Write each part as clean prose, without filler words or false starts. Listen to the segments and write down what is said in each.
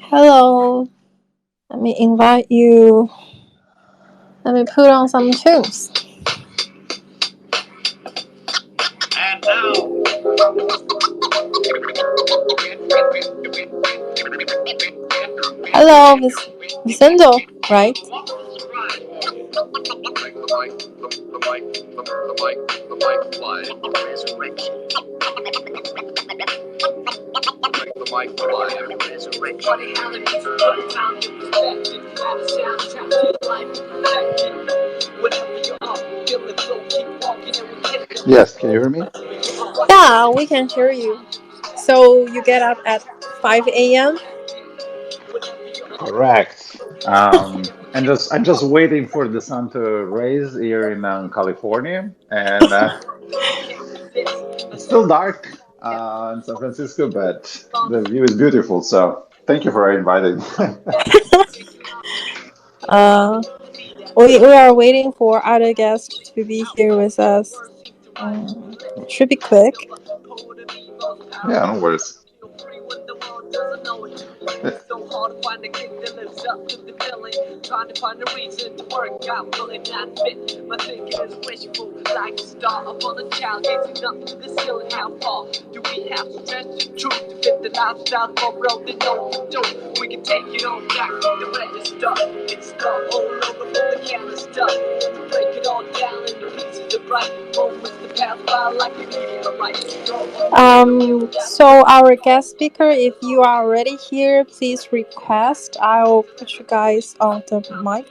Hello, let me invite you. Let me put on some tunes. And now, hello, Vincenzo, right? Yes, can you hear me? Yeah, we can hear you. So you get up at 5 a.m.? Correct. And I'm just waiting for the sun to rise here in California, and it's still dark in San Francisco, but the view is beautiful. So thank you for inviting. Uh, we are waiting for other guests to be here with us. It should be quick. Yeah, no worries. Trying to find a reason to work out, will it not fit? My thinking is wishful, like a star upon a child, gazing up to the ceiling. How far do we have to stretch the truth to fit the lifestyle for road that no one do? We can take it on back to the register. It's stuck all over from the canister. We break it all down into pieces of bright moments that pass by like a meteorite. So our guest speaker, if you are already here, please request. I'll put you guys on the mic.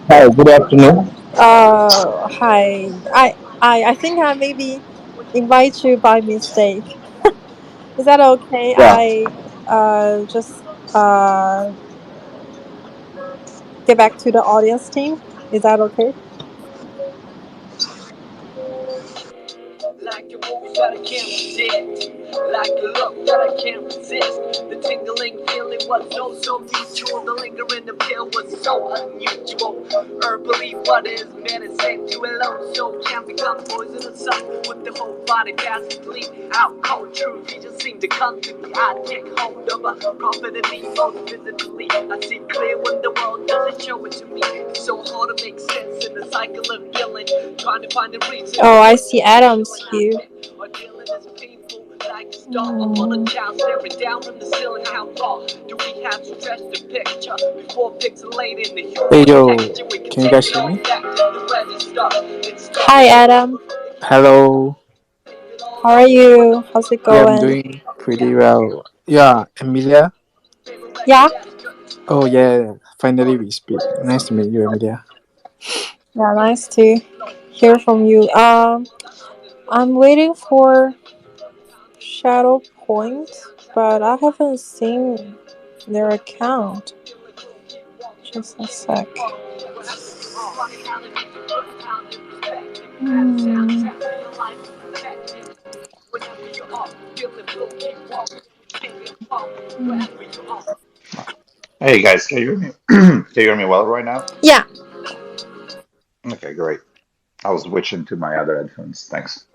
Hi, good afternoon. Hi. I think I maybe invite you by mistake. Is that okay? Yeah, I just get back to the audience team. Is that okay? Like a wolf that I can't resist, like a look that I can't resist. The tingling feeling was so mutual. The lingering appeal was so unusual. Herbally, what is medicine to alone? So can become poisonous. Some with the whole body fast asleep. Out cold truth, he just seemed to come to me. I take hold of a prophet and me most visibly. I see clear when the world doesn't show it to me. It's so hard to make sense in the cycle of feeling. Trying to find a reason. Oh, I see Adams here. hey yo, can you guys hear me? Hi, Adam. Hello. How are you? How's it Yeah, I'm going? doing pretty well. Yeah, Emilia. Yeah, Oh yeah, finally we speak. Nice to meet you, Emilia. yeah, nice to hear from you. I'm waiting for Shadow Point, but I haven't seen their account. Just a sec. Hey guys, can you hear me? Can you hear me well right now? Yeah. Okay, great. I was switching to my other headphones. Thanks.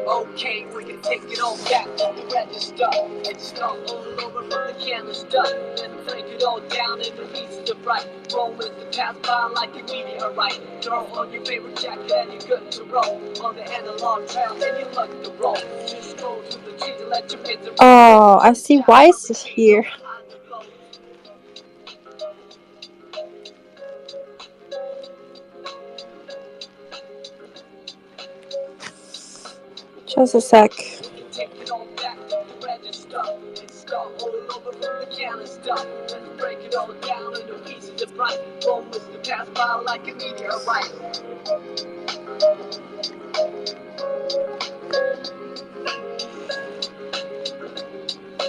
Okay, we can take it all back to the register. It's all over from the canister. Then break it all down into pieces of bright moments that pass by like a meteorite. Throw on your favorite jacket and you're good to roll. On the analog trail and you luck to roll. Just go to the trees and let your misery. Oh, I see Weiss is here. Just a sec. Take it all back to the register. It's all over from the canister. Then break it all down into pieces of bright moments that pass by like a meteorite.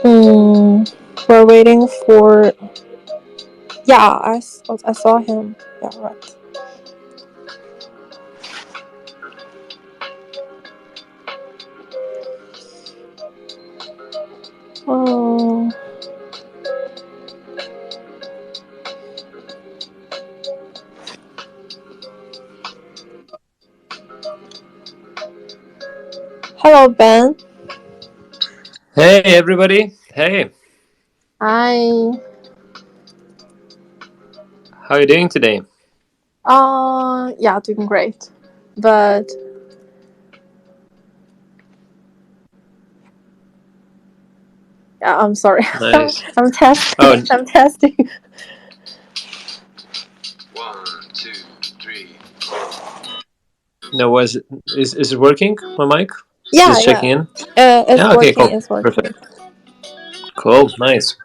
Hmm. We're waiting for. Yeah, I saw him. Yeah, right. Oh. Hello, Ben. Hey everybody. Hey, Hi. how are you doing today? Yeah, doing great. But yeah, I'm sorry. Nice. I'm testing. Oh, I'm testing. 1, 2, 3. no, is it working? My mic? Yeah, Just checking yeah. in. It's Yeah, okay, working. cool. It's working. Perfect. Cool, nice.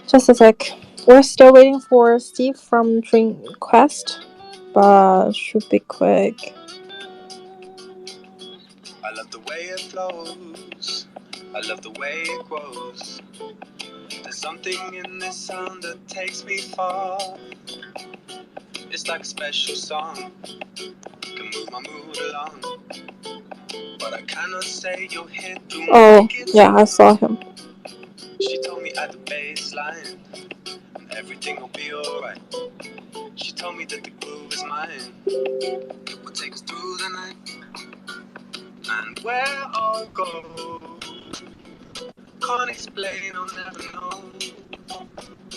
Just a sec. We're still waiting for Steve from Dream Quest, but should be quick. I love the way it flows. I love the way it grows. There's something in this sound that takes me far. It's like a special song. Can move my mood along. But I cannot say you're here to Oh, make it yeah, I so. saw him. She told me at the baseline, and everything will be alright. She told me that the groove is mine. It will take us through the night. And where I'll go, can't explain, I'll never know.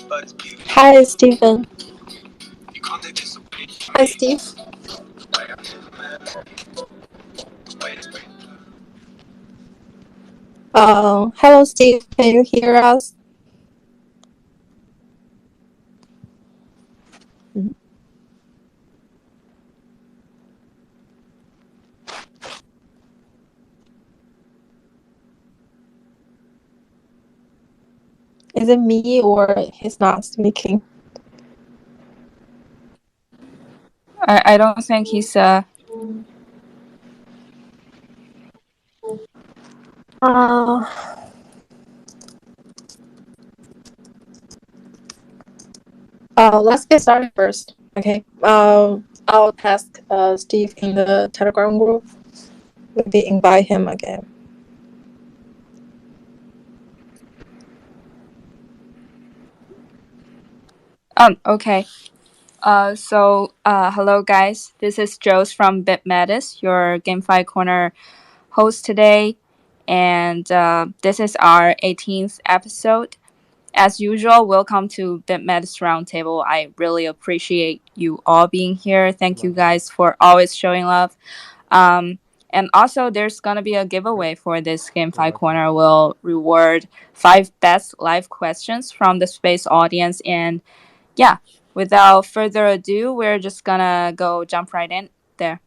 But it's beautiful. Hi, Stephen. You can't take this away from Hi, me. Steve. Way I feel the melody. Way it's great. Hello, Steve. Can you hear us? Is it me or he's not speaking? I don't think he's Uh, let's get started first. Okay. I'll ask Steve in the Telegram group. Maybe invite him again. okay. Hello guys. This is Joes from BitMetis, your GameFi Corner host today, and this is our 18th episode. As usual, welcome to BitMetis Roundtable. I really appreciate you all being here. Thank you guys for always showing love. And also, there's gonna be a giveaway for this GameFi Corner. We'll reward 5 best live questions from the space audience. And yeah, without further ado, we're just gonna go jump right in there.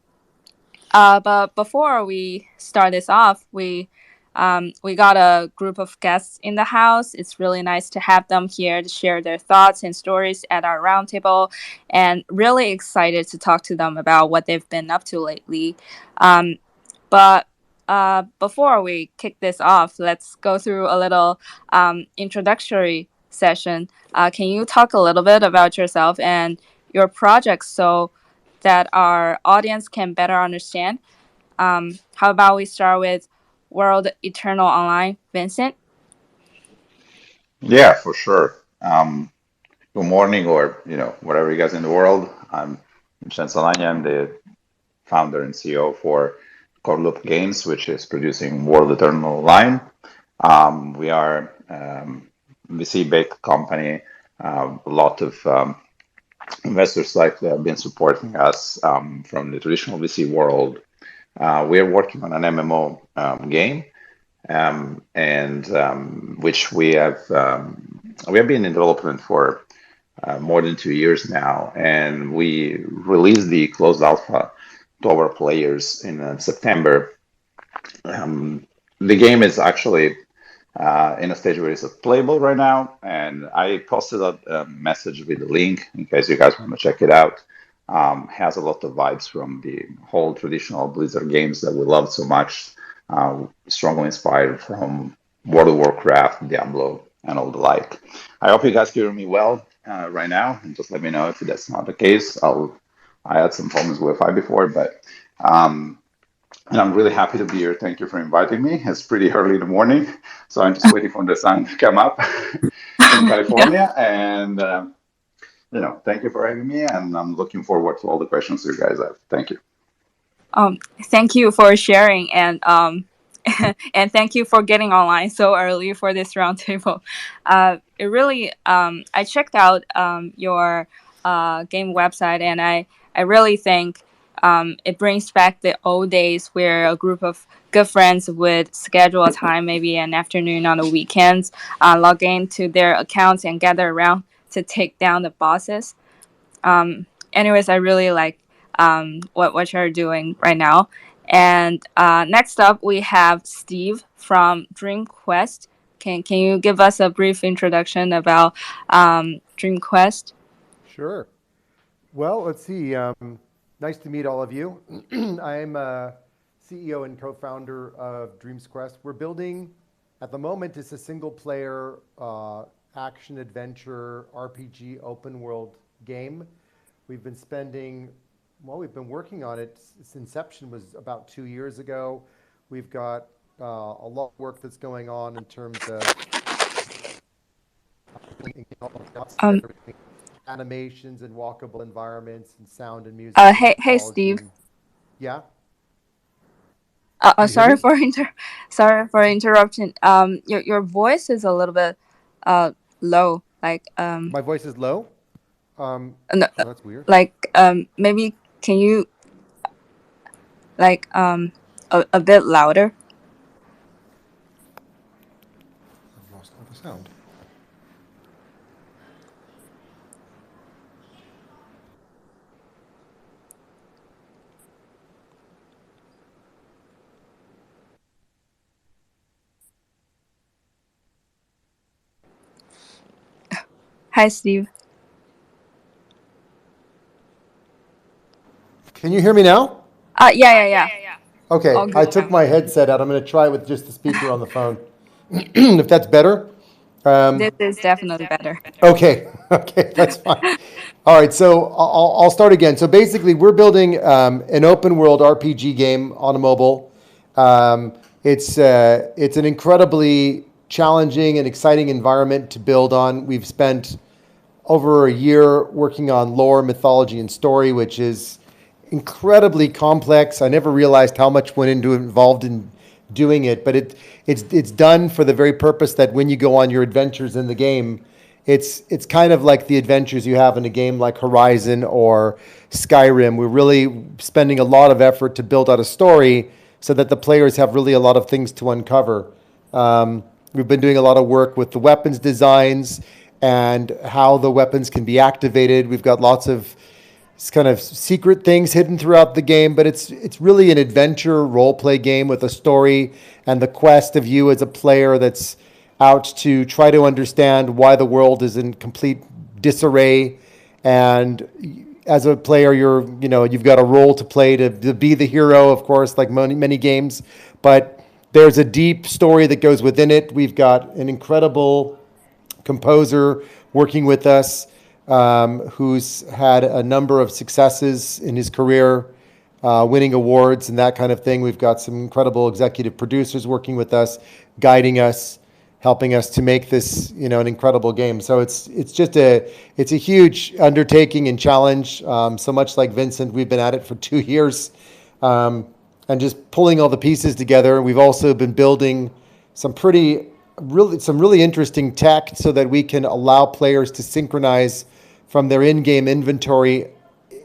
But before we start this off, we got a group of guests in the house. It's really nice to have them here to share their thoughts and stories at our roundtable, and really excited to talk to them about what they've been up to lately. Um, but before we kick this off, let's go through a little introductory session. Can you talk a little bit about yourself and your projects so that our audience can better understand? How about we start with World Eternal Online, Vincent? Yeah, for sure. Good morning, or whatever you guys in the world. I'm Vincenzo. I'm the founder and CEO for Core Games, which is producing World Eternal Online. We are VC-backed company. A lot of investors likely have been supporting us from the traditional VC world. We are working on an MMO game, and which we have been in development for more than 2 years now, and we released the closed alpha to our players in September. The game is actually in a stage where it's playable right now, and I posted a message with the link in case you guys want to check it out. Has a lot of vibes from the whole traditional Blizzard games that we love so much. Strongly inspired from World of Warcraft, Diablo, and all the like. I hope you guys hear me well right now, and just let me know if that's not the case. I had some problems with Wi-Fi before, but um, and I'm really happy to be here. Thank you for inviting me. It's pretty early in the morning, so I'm just waiting for the sun to come up in Yeah. California. And thank you for having me, and I'm looking forward to all the questions you guys have. Thank you. Thank you for sharing and and thank you for getting online so early for this roundtable. It really I checked out your game website and I really think it brings back the old days where a group of good friends would schedule a time, maybe an afternoon on the weekends, log into their accounts and gather around to take down the bosses. Anyways, I really like what you're doing right now. And next up, we have Steve from Dream Quest. Can you give us a brief introduction about Dream Quest? Sure. Well, let's see. Nice to meet all of you. I'm CEO and co-founder of Dreams Quest. We're building, at the moment, it's a single-player action adventure RPG open world game. We've been working on it. Its inception was about 2 years ago. We've got a lot of work that's going on in terms of Um, animations and walkable environments and sound and music and hey, mythology. Steve. And, yeah, can you hear Sorry me? for sorry for interrupting. Your voice is a little bit low. Like My voice is low. no, Oh, that's weird. like maybe can you like a bit louder? I've lost all the sound. Hi, Steve. Can you hear me now? Yeah. Okay, All I good took now. my headset out. I'm going to try with just the speaker on the phone. If that's better. This is definitely better. Okay, okay, that's fine. All right, so I'll start again. So basically, we're building an open world RPG game on a mobile. It's an incredibly challenging and exciting environment to build on. We've spent over a year working on lore, mythology, and story, which is incredibly complex. I never realized how much went into involved in doing it, but it's done for the very purpose that when you go on your adventures in the game, it's kind of like the adventures you have in a game like Horizon or Skyrim. We're really spending a lot of effort to build out a story so that the players have really a lot of things to uncover. We've been doing a lot of work with the weapons designs and how the weapons can be activated. We've got lots of kind of secret things hidden throughout the game, but it's really an adventure role play game with a story and the quest of you as a player that's out to try to understand why the world is in complete disarray. And as a player, you've got a role to play to be the hero, of course, like many games, but there's a deep story that goes within it. We've got an incredible composer working with us, who's had a number of successes in his career, winning awards and that kind of thing. We've got some incredible executive producers working with us, guiding us, helping us to make this, an incredible game. So it's a huge undertaking and challenge. So much like Vincent, we've been at it for 2 years, and just pulling all the pieces together. We've also been building some really interesting tech so that we can allow players to synchronize from their in-game inventory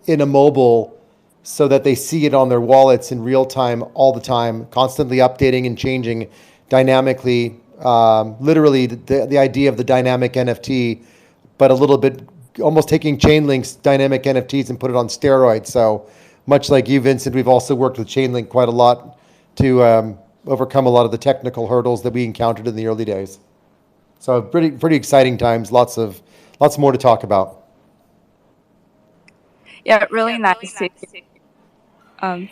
in a mobile so that they see it on their wallets in real time, all the time, constantly updating and changing dynamically. Literally, the idea of the dynamic NFT, but a little bit almost taking Chainlink's dynamic NFTs and put it on steroids. So much like you, Vincent, we've also worked with Chainlink quite a lot to overcome a lot of the technical hurdles that we encountered in the early days. So pretty exciting times. Lots more to talk about. Yeah, really nice to um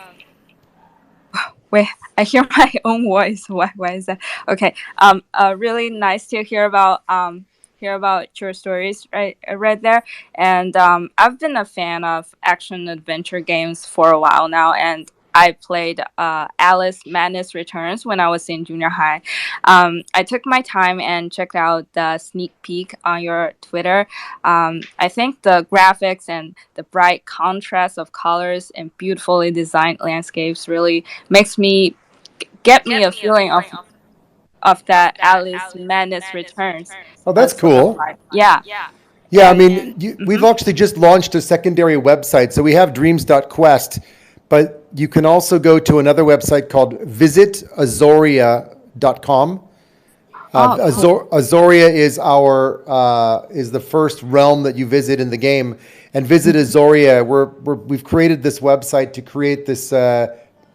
Wait, I hear my own voice. Why is that? Okay. Really nice to hear about your stories right there. And I've been a fan of action adventure games for a while now, and I played Alice Madness Returns when I was in junior high. I took my time and checked out the sneak peek on your Twitter. I think the graphics and the bright contrast of colors and beautifully designed landscapes really makes me get me a feeling of that Alice Madness Returns Oh, that's sort of cool. vibe. Yeah, Yeah, I and mean, we've actually just launched a secondary website. So we have dreams.quest, but you can also go to another website called visitazoria.com. cool. Azoria is the first realm that you visit in the game, and Visit Azoria. We've created this website to create this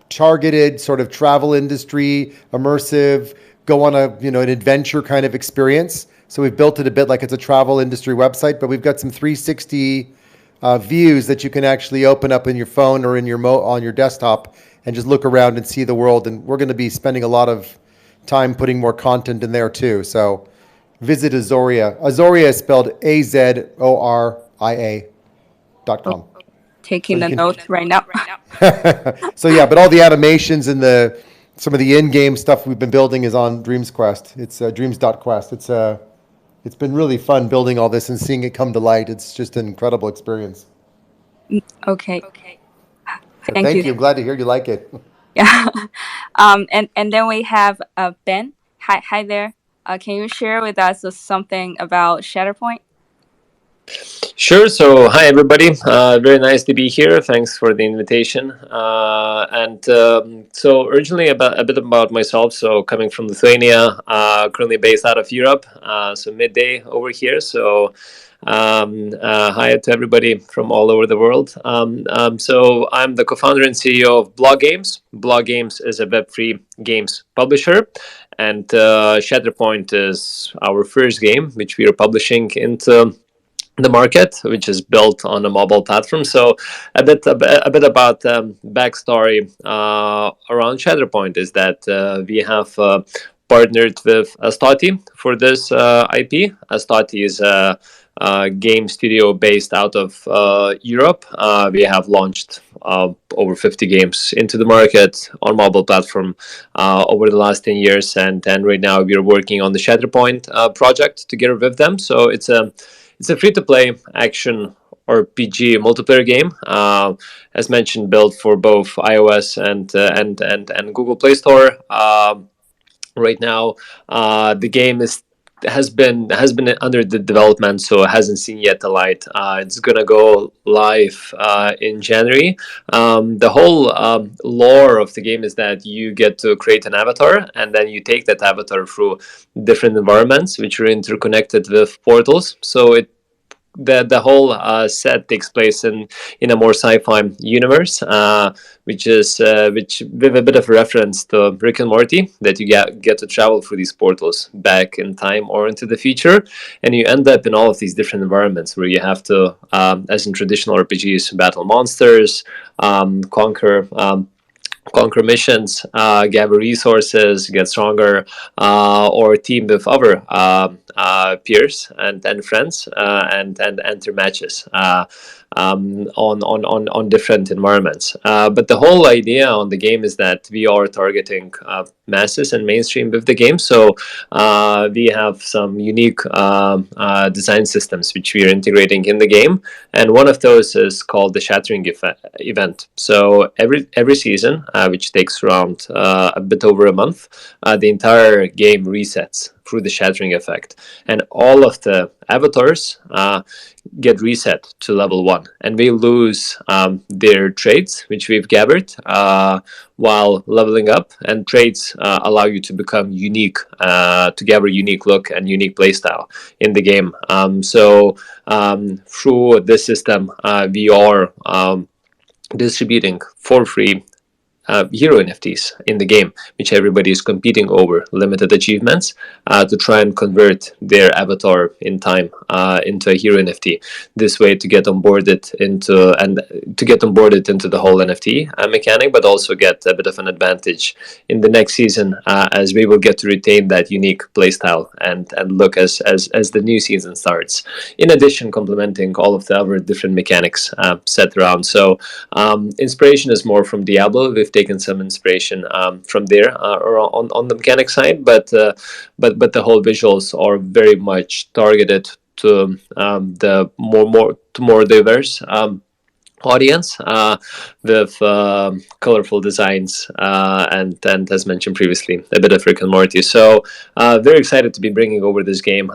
targeted sort of travel industry, immersive, go on an adventure kind of experience. So we've built it a bit like it's a travel industry website, but we've got some 360 views that you can actually open up in your phone or in your on your desktop and just look around and see the world. And we're going to be spending a lot of time putting more content in there too. So visit Azoria. Azoria is spelled AZORIA.com. Taking the notes right now. So yeah, but all the animations and some of the in-game stuff we've been building is on Dreams Quest. It's dreams.quest. It's been really fun building all this and seeing it come to light. It's just an incredible experience. Okay, So thank thank you. you. I'm glad to hear you like it. Yeah. And then we have Ben. Hi there. Can you share with us something about Shatterpoint? Sure. So, hi everybody. Very nice to be here. Thanks for the invitation. So, originally a bit about myself. So, coming from Lithuania, currently based out of Europe. So, midday over here. So, hi to everybody from all over the world. So, I'm the co-founder and CEO of Blog Games. Blog Games is a Web3 games publisher, and Shatterpoint is our first game, which we are publishing into the market, which is built on a mobile platform. So a bit about backstory around Shatterpoint is that we have partnered with Astati for this IP. Astati is a game studio based out of Europe. We have launched over 50 games into the market on mobile platform over the last 10 years, and right now we are working on the Shatterpoint project together with them. So it's a free-to-play action RPG multiplayer game, as mentioned, built for both iOS and Google Play Store. Right now, the game has been under the development, so it hasn't seen yet the light. It's gonna go live in January. The whole lore of the game is that you get to create an avatar, and then you take that avatar through different environments, which are interconnected with portals. So the whole set takes place in a more sci-fi universe, which with a bit of a reference to Rick and Morty, that you get to travel through these portals back in time or into the future, and you end up in all of these different environments where you have to, as in traditional RPGs, battle monsters, conquer missions, gather resources, get stronger, or team with other peers and friends, and enter matches on different environments. But the whole idea on the game is that we are targeting masses and mainstream with the game. So we have some unique design systems which we are integrating in the game, and one of those is called the Shattering event. So every season, which takes around a bit over a month, the entire game resets through the shattering effect, and all of the avatars get reset to level 1, and they lose their traits which we've gathered while leveling up, and traits allow you to become unique, to gather unique look and unique playstyle in the game. Through this system, we are distributing for free hero NFTs in the game, which everybody is competing over, limited achievements, to try and convert their avatar in time into a hero NFT. This way, to get onboarded into the whole NFT mechanic, but also get a bit of an advantage in the next season, as we will get to retain that unique playstyle and look as the new season starts. In addition, complementing all of the other different mechanics set around. So inspiration is more from Diablo. We've taken some inspiration from there on the mechanic side, but the whole visuals are very much targeted to the more diverse audience, with colorful designs, and as mentioned previously, a bit of Rick and Morty. So very excited to be bringing over this game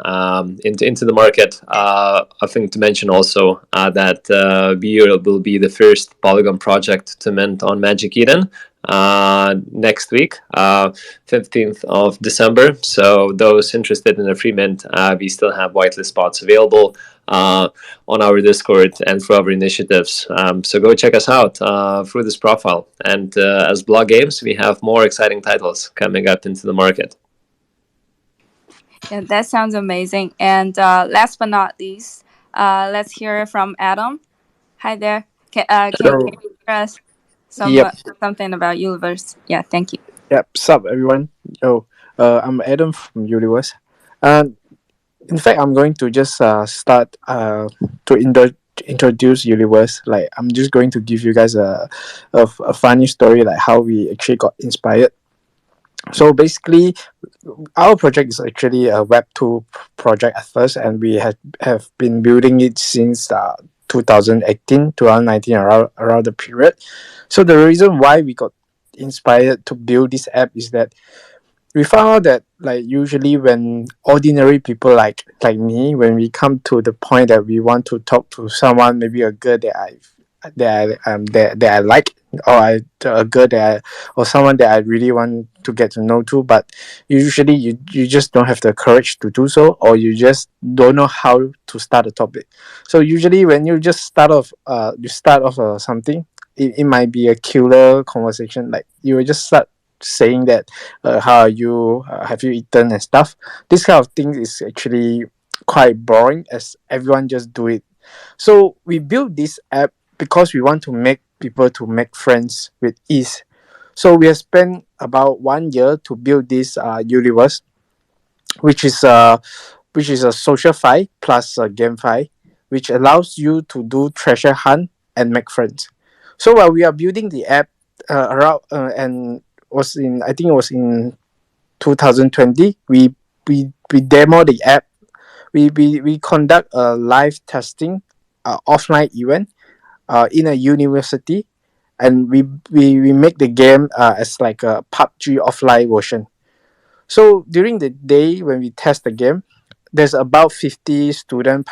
into the market. I think to mention also that we will be the first Polygon project to mint on Magic Eden next week, 15th of December. So those interested in a free mint, we still have whitelist spots available on our Discord and for our initiatives. So go check us out through this profile. And as Blog Games, we have more exciting titles coming up into the market. Yeah, that sounds amazing. And last but not least, let's hear from Adam. Hi there. Can you hear us? Something about Yuliverse. Yeah, thank you. Yep. Sup, everyone. I'm Adam from Yuliverse. In fact, I'm going to just start to introduce Yuliverse. Like, I'm just going to give you guys a funny story, like how we actually got inspired. So basically, our project is actually a Web2 project at first, and we have been building it since 2018, 2019, around the period. So the reason why we got inspired to build this app is that we found out that, like, usually when ordinary people like me, when we come to the point that we want to talk to someone, maybe a girl that I like, or a girl or someone that I really want to get to know too, but usually you just don't have the courage to do so, or you just don't know how to start a topic. So usually when you just start off something, it might be a killer conversation. Like, you will just start saying that, how are you, have you eaten and stuff. This kind of thing is actually quite boring, as everyone just do it. So we built this app because we want to make people to make friends with ease. So we have spent about 1 year to build this Yuliverse, which is a social fi plus a GameFi, which allows you to do treasure hunt and make friends. So while we are building the app, and was in I think it was in 2020, we demo the app. We conduct a live testing offline event in a university, and we make the game as like a PUBG offline version. So during the day when we test the game, there's about 50 students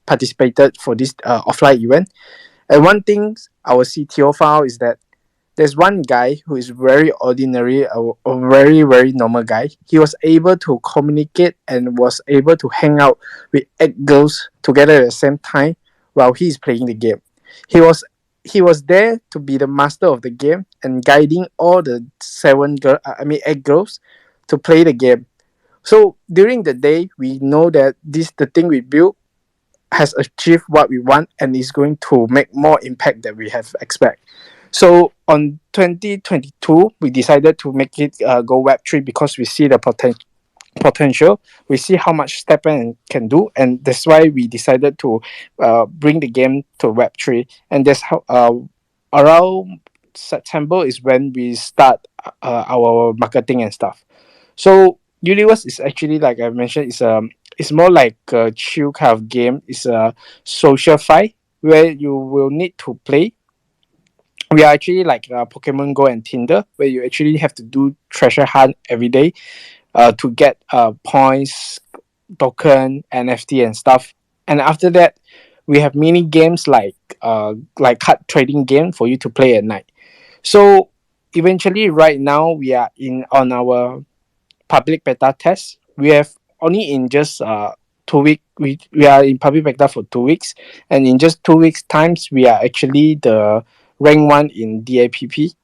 participated for this offline event. And one thing our CTO found is that there's one guy who is very ordinary, a very, very normal guy. He was able to communicate and was able to hang out with 8 girls together at the same time while he's playing the game. He was there to be the master of the game and guiding all the 8 girls to play the game. So during the day, we know that the thing we built has achieved what we want and is going to make more impact than we have expect. So on 2022, we decided to make it go Web3 because we see the potential. We see how much StepN can do, and that's why we decided to bring the game to Web3. And that's how around September is when we start our marketing and stuff. So Universe is actually, like I mentioned, it's more like a chill kind of game. It's a social fight where you will need to play. We are actually like Pokemon Go and Tinder, where you actually have to do treasure hunt every day to get points, token, NFT, and stuff. And after that, we have mini games like card trading game for you to play at night. So eventually, right now we are on our public beta test. We have only in just 2 weeks. We are in public beta for 2 weeks, and in just 2 weeks times, we are actually the rank 1 in DAPP.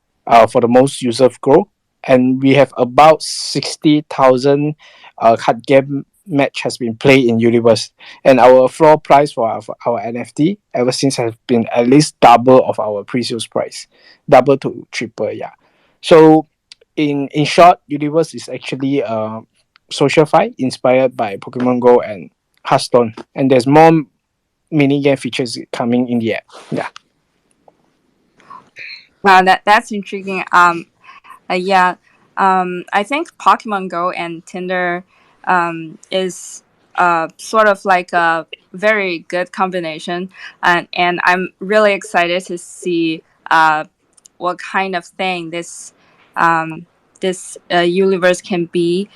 for the most user growth, and we have about 60,000 card game match has been played in Yuliverse, and our floor price for our NFT ever since has been at least double of our pre-sales price, double to triple, yeah. So in short, Yuliverse is actually a social fight inspired by Pokemon Go and Hearthstone, and there's more mini game features coming in the app. Yeah. Wow, that's intriguing. Yeah, I think Pokemon Go and Tinder is sort of like a very good combination, and I'm really excited to see what kind of thing this universe can be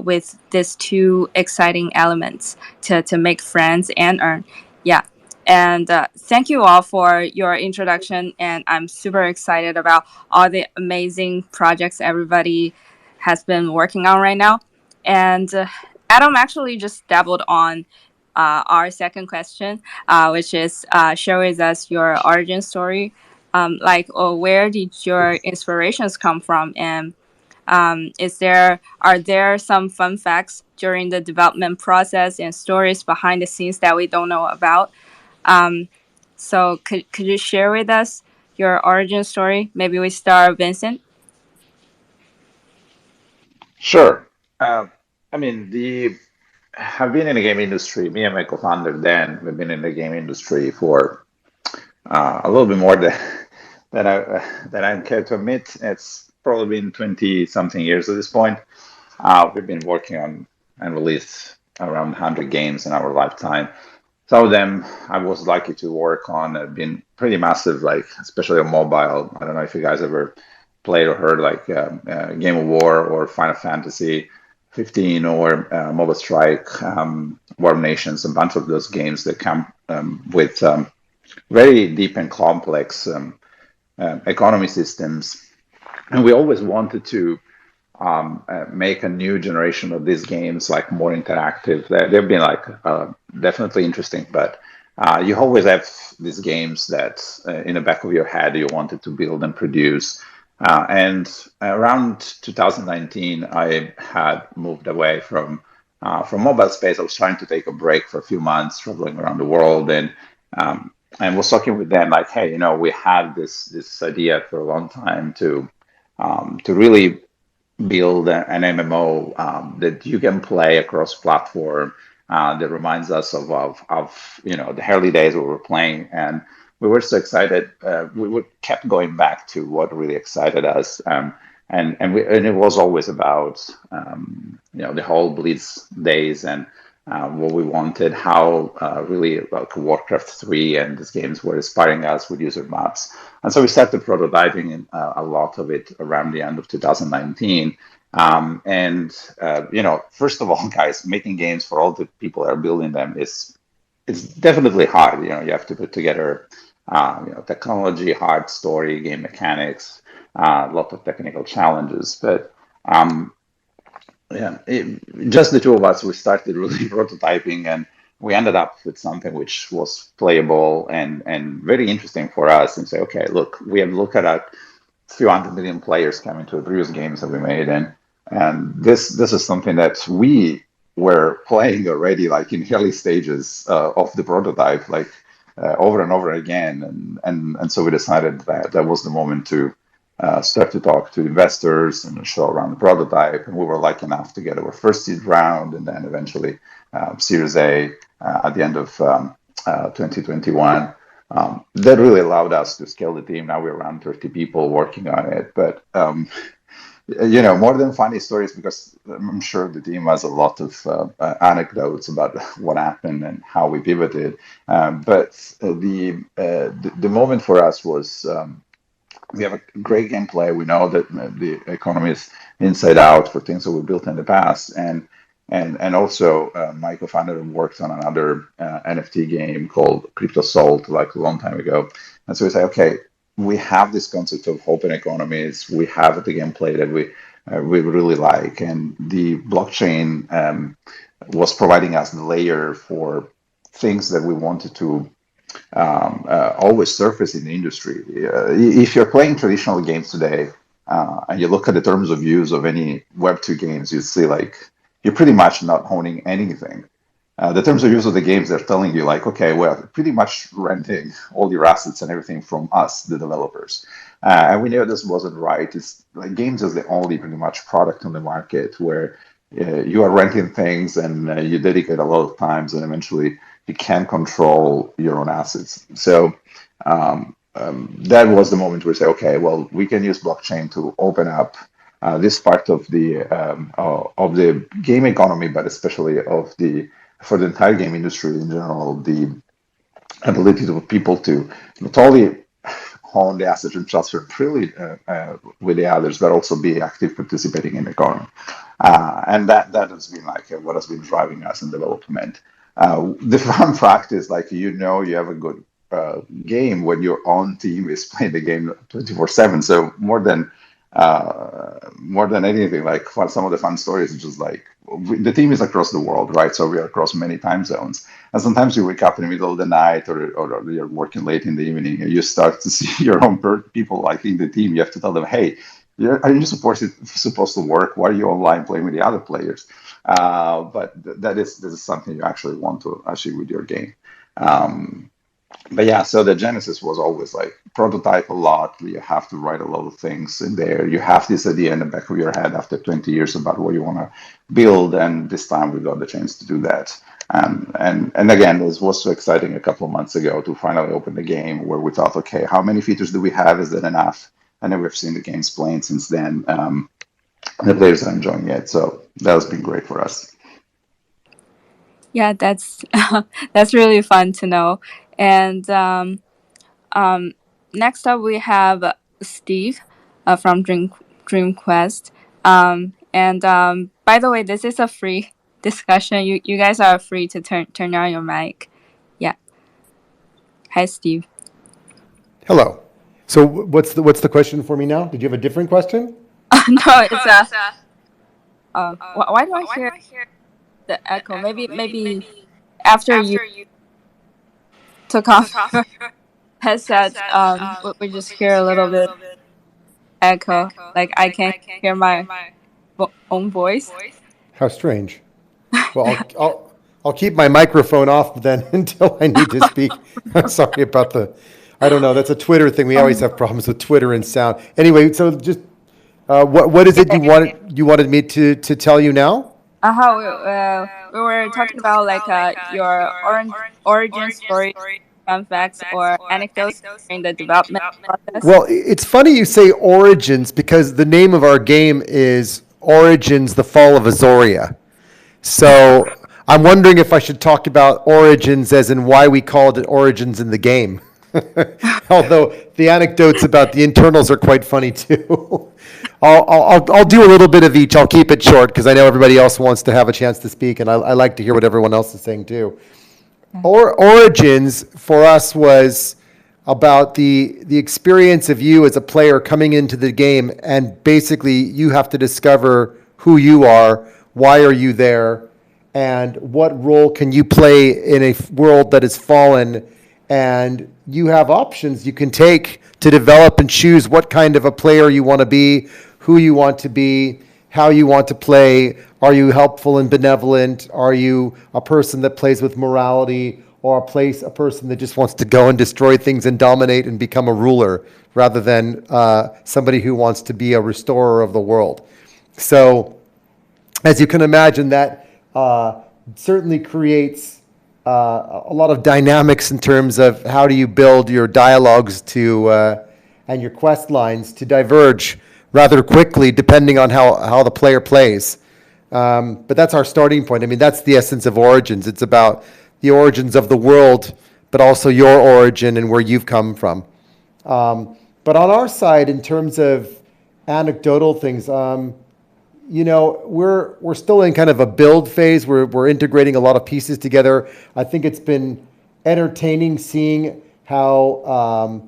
with these two exciting elements to make friends and earn. Yeah. And thank you all for your introduction. And I'm super excited about all the amazing projects everybody has been working on right now. And Adam actually just dabbled on our second question, which is share with us your origin story. Where did your inspirations come from? And are there some fun facts during the development process and stories behind the scenes that we don't know about? Um, so could you share with us your origin story? Maybe we start Vincent. Sure. I mean, the have been in the game industry. Me and my co-founder Dan, we've been in the game industry for a little bit more than I care to admit. It's probably been 20 something years at this point. We've been working on and released around 100 games in our lifetime. Some of them I was lucky to work on have been pretty massive, like especially on mobile. I don't know if you guys ever played or heard like Game of War or Final Fantasy 15 or Mobile Strike, War of Nations, a bunch of those games that come with very deep and complex economy systems. And we always wanted to make a new generation of these games like more interactive. They've been like definitely interesting, but you always have these games that in the back of your head you wanted to build and produce. And around 2019, I had moved away from mobile space. I was trying to take a break for a few months, traveling around the world, and was talking with them like, hey, we had this idea for a long time to really build an MMO that you can play across platform that reminds us of the early days we were playing, and we were so excited. We kept going back to what really excited us, and it was always about the whole Blitz days and what we wanted, how really like Warcraft 3 and these games were inspiring us with user maps. And so we started prototyping a lot of it around the end of 2019. First of all, guys, making games for all the people that are building them it's definitely hard. You have to put together technology, hard story, game mechanics, a lot of technical challenges. But yeah, just the two of us, we started really prototyping, and we ended up with something which was playable and very interesting for us. And say, okay, look, we have looked at a few 100 million players coming to the previous games that we made, and this is something that we were playing already, like in early stages of the prototype, like over and over again, and so we decided that that was the moment to start to talk to investors and show around the prototype. And we were lucky enough to get our first seed round and then eventually Series A at the end of 2021. That really allowed us to scale the team. Now we're around 30 people working on it. But more than funny stories, because I'm sure the team has a lot of anecdotes about what happened and how we pivoted. But the moment for us was we have a great gameplay. We know that the economy is inside out for things that we built in the past, and also my co-founder worked on another NFT game called Crypto Salt like a long time ago, and so we say, okay, we have this concept of open economies. We have the gameplay that we really like, and the blockchain was providing us the layer for things that we wanted to always surface in the industry. If you're playing traditional games today, and you look at the terms of use of any Web2 games, you see like you're pretty much not owning anything. The terms of use of the games, they're telling you like, okay, well, pretty much renting all your assets and everything from us, the developers. And we knew this wasn't right. It's like games is the only pretty much product on the market where you are renting things and you dedicate a lot of times and eventually you can control your own assets. So that was the moment where we say, okay, well, we can use blockchain to open up this part of the game economy, but especially for the entire game industry in general, the ability of people to not only own the assets and transfer freely with the others, but also be active participating in the economy. And that has been like what has been driving us in development. The fun fact is like, you have a good game when your own team is playing the game 24/7. So more than anything, like for some of the fun stories, it's just like the team is across the world, right? So we are across many time zones. And sometimes you wake up in the middle of the night or you're working late in the evening and you start to see your own people like in the team. You have to tell them, hey, are you supposed to work? Why are you online playing with the other players? But this is something you actually want to achieve with your game. But yeah, so the genesis was always like prototype a lot. You have to write a lot of things in there. You have this idea in the back of your head after 20 years about what you want to build. And this time we got the chance to do that. And again, this was so exciting a couple of months ago to finally open the game where we thought, okay, how many features do we have? Is that enough? And then we've seen the games playing since then. The players are enjoying it. So that has been great for us. Yeah, that's that's really fun to know. And next up we have Steve from DreamQuest. And by the way, this is a free discussion. You guys are free to turn on your mic. Yeah. Hi, Steve. Hello. So what's the question for me now? Did you have a different question? No, it's why do I hear the echo? Maybe after you took off your headset, we just hear a little bit echo. Like I can hear my own voice. How strange. Well, I'll keep my microphone off then until I need to speak. I'm sorry about I don't know. That's a Twitter thing. We always have problems with Twitter and sound. Anyway, so just what is it you wanted me to tell you now? We were talking about like your origin story, fun facts, or anecdotes during the development process. Well, it's funny you say Origins because the name of our game is Origins: The Fall of Azoria. So I'm wondering if I should talk about Origins as in why we called it Origins in the game. Although the anecdotes about the internals are quite funny too. I'll do a little bit of each. I'll keep it short because I know everybody else wants to have a chance to speak, and I like to hear what everyone else is saying too. Origins for us was about the experience of you as a player coming into the game, and basically you have to discover who you are, why are you there, and what role can you play in a world that has fallen. And you have options you can take to develop and choose what kind of a player you want to be, who you want to be, how you want to play. Are you helpful and benevolent? Are you a person that plays with morality, or a person that just wants to go and destroy things and dominate and become a ruler rather than somebody who wants to be a restorer of the world? So as you can imagine, that certainly creates a lot of dynamics in terms of how do you build your dialogues and your quest lines to diverge rather quickly depending on how the player plays. But that's our starting point. I mean, that's the essence of Origins. It's about the origins of the world, but also your origin and where you've come from. But on our side, in terms of anecdotal things, we're still in kind of a build phase. We're integrating a lot of pieces together. I think it's been entertaining seeing how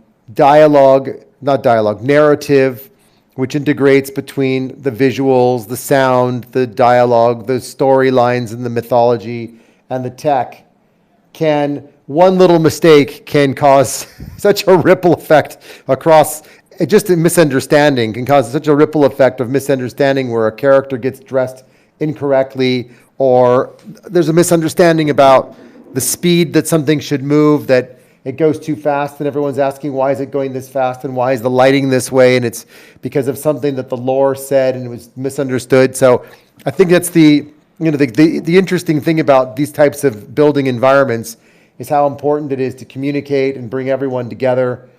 narrative, which integrates between the visuals, the sound, the dialogue, the storylines and the mythology and the tech, can one little mistake can cause such a ripple effect across. Just a misunderstanding can cause such a ripple effect of misunderstanding where a character gets dressed incorrectly, or there's a misunderstanding about the speed that something should move, that it goes too fast, and everyone's asking, why is it going this fast, and why is the lighting this way, and it's because of something that the lore said and it was misunderstood. So I think that's the interesting thing about these types of building environments is how important it is to communicate and bring everyone together,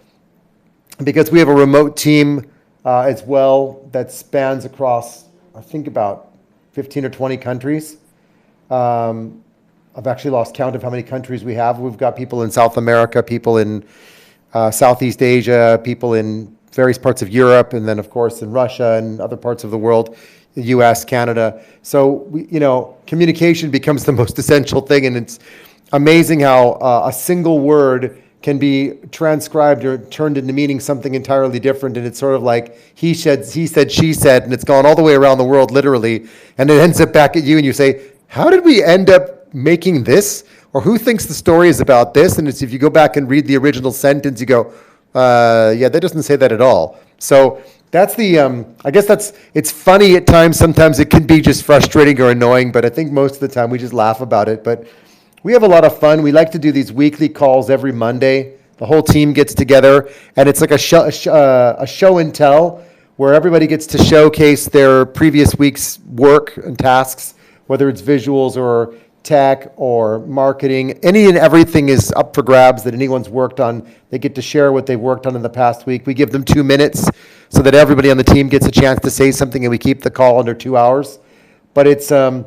because we have a remote team as well that spans across, I think, about 15 or 20 countries. I've actually lost count of how many countries we have. We've got people in South America, people in Southeast Asia, people in various parts of Europe, and then, of course, in Russia and other parts of the world, the US, Canada. So, communication becomes the most essential thing, and it's amazing how a single word can be transcribed or turned into meaning something entirely different. And it's sort of like he said, she said, and it's gone all the way around the world, literally. And it ends up back at you, and you say, how did we end up making this? Or who thinks the story is about this? And it's, if you go back and read the original sentence, you go, yeah, that doesn't say that at all. So that's I guess it's funny at times. Sometimes it can be just frustrating or annoying, but I think most of the time we just laugh about it. But we have a lot of fun. We like to do these weekly calls every Monday. The whole team gets together, and it's like a show and tell, where everybody gets to showcase their previous week's work and tasks, whether it's visuals or tech or marketing. Any and everything is up for grabs that anyone's worked on. They get to share what they've worked on in the past week. We give them 2 minutes so that everybody on the team gets a chance to say something, and we keep the call under 2 hours. But it's a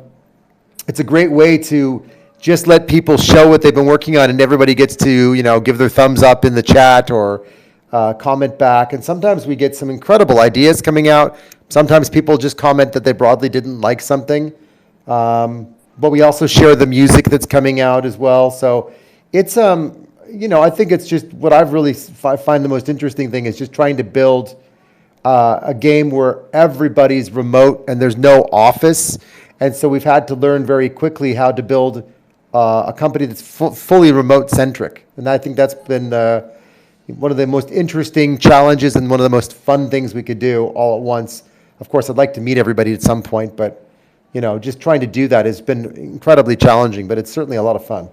great way to just let people show what they've been working on, and everybody gets to, give their thumbs up in the chat or comment back. And sometimes we get some incredible ideas coming out. Sometimes people just comment that they broadly didn't like something. But we also share the music that's coming out as well. So it's, I think it's just what I've really find the most interesting thing is just trying to build a game where everybody's remote and there's no office. And so we've had to learn very quickly how to build a company that's fully remote centric. And I think that's been one of the most interesting challenges and one of the most fun things we could do all at once. Of course, I'd like to meet everybody at some point, but just trying to do that has been incredibly challenging, but it's certainly a lot of fun.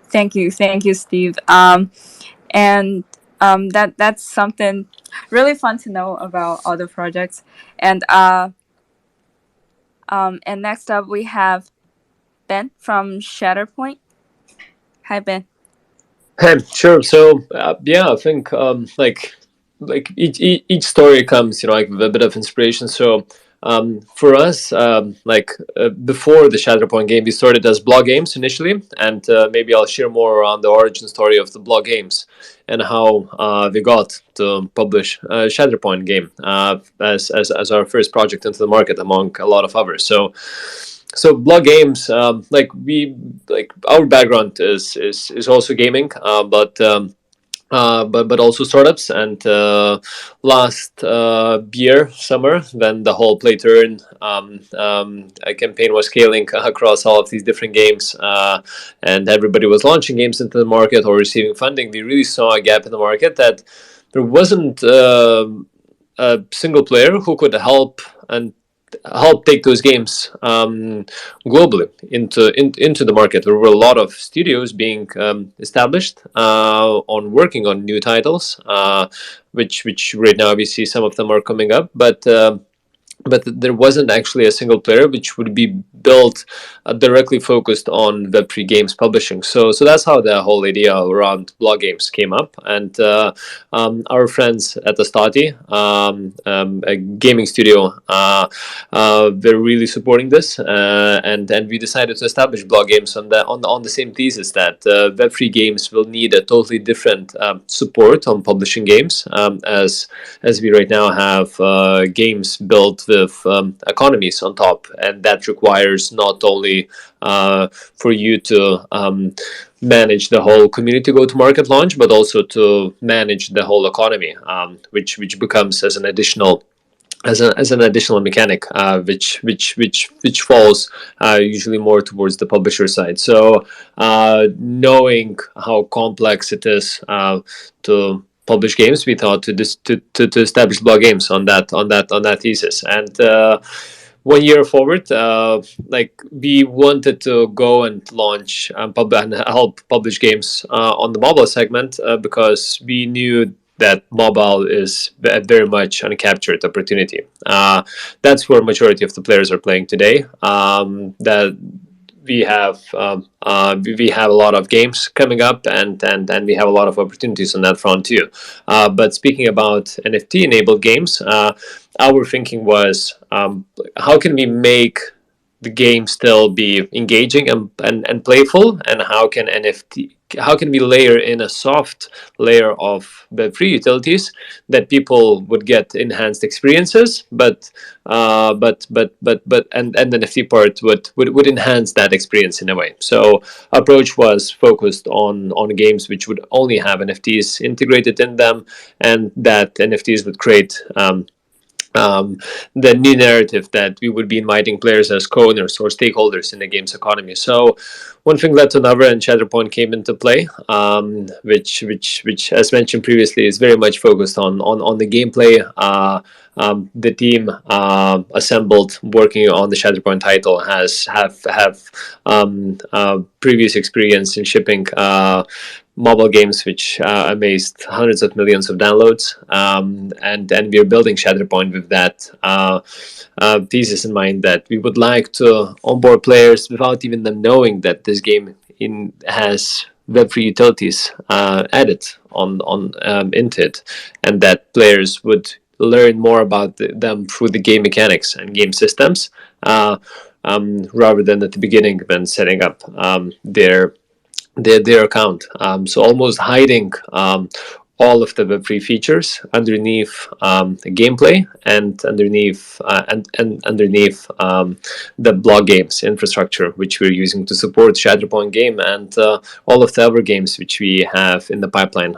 Thank you, Steve. And that's something really fun to know about all the projects. And next up we have Ben from Shatter. Hi, Ben. Hey, sure. So I think like each story comes, like with a bit of inspiration. So for us, before the Shatterpoint game, we started as blog games initially, and maybe I'll share more around the origin story of the blog games and how we got to publish a Shatterpoint game as our first project into the market among a lot of others. So blog games, our background is also gaming, but also startups. And last year summer, when the whole Play to Earn campaign was scaling across all of these different games, and everybody was launching games into the market or receiving funding, we really saw a gap in the market that there wasn't a single player who could help take those games globally into the market. There were a lot of studios being established on working on new titles, which right now we see some of them are coming up, but there wasn't actually a single player which would be built directly focused on Web3 games publishing. So that's how the whole idea around blog games came up. And our friends at Astati, a gaming studio, they're really supporting this. And we decided to establish blog games on the same thesis that Web3 games will need a totally different support on publishing games, as we right now have games built with economies on top, and that requires not only for you to manage the whole community go-to-market launch, but also to manage the whole economy, which becomes as an additional as an additional mechanic, which falls usually more towards the publisher side. So knowing how complex it is to publish games, we thought to establish blog games on that thesis. And 1 year forward, like we wanted to go and launch and help publish games on the mobile segment because we knew that mobile is very much uncaptured opportunity. That's where majority of the players are playing today. That we have a lot of games coming up, and we have a lot of opportunities on that front too. But speaking about NFT enabled games, our thinking was how can we make the game still be engaging and playful, and how can we layer in a soft layer of the free utilities that people would get enhanced experiences, and the NFT part would enhance that experience in a way. So approach was focused on games which would only have NFTs integrated in them, and that NFTs would create um, the new narrative that we would be inviting players as co-owners or stakeholders in the game's economy. So one thing led to another, and Shatterpoint came into play, which, as mentioned previously, is very much focused on the gameplay. The team assembled working on the Shatterpoint title have previous experience in shipping mobile games which amazed hundreds of millions of downloads, and we are building Shatterpoint with that thesis in mind, that we would like to onboard players without even them knowing that this game has Web3 utilities added on into it, and that players would learn more about them through the game mechanics and game systems, rather than at the beginning when setting up their account. So almost hiding all of the Web3 features underneath the gameplay and underneath underneath the blog games infrastructure, which we're using to support Shatterpoint game and all of the other games which we have in the pipeline,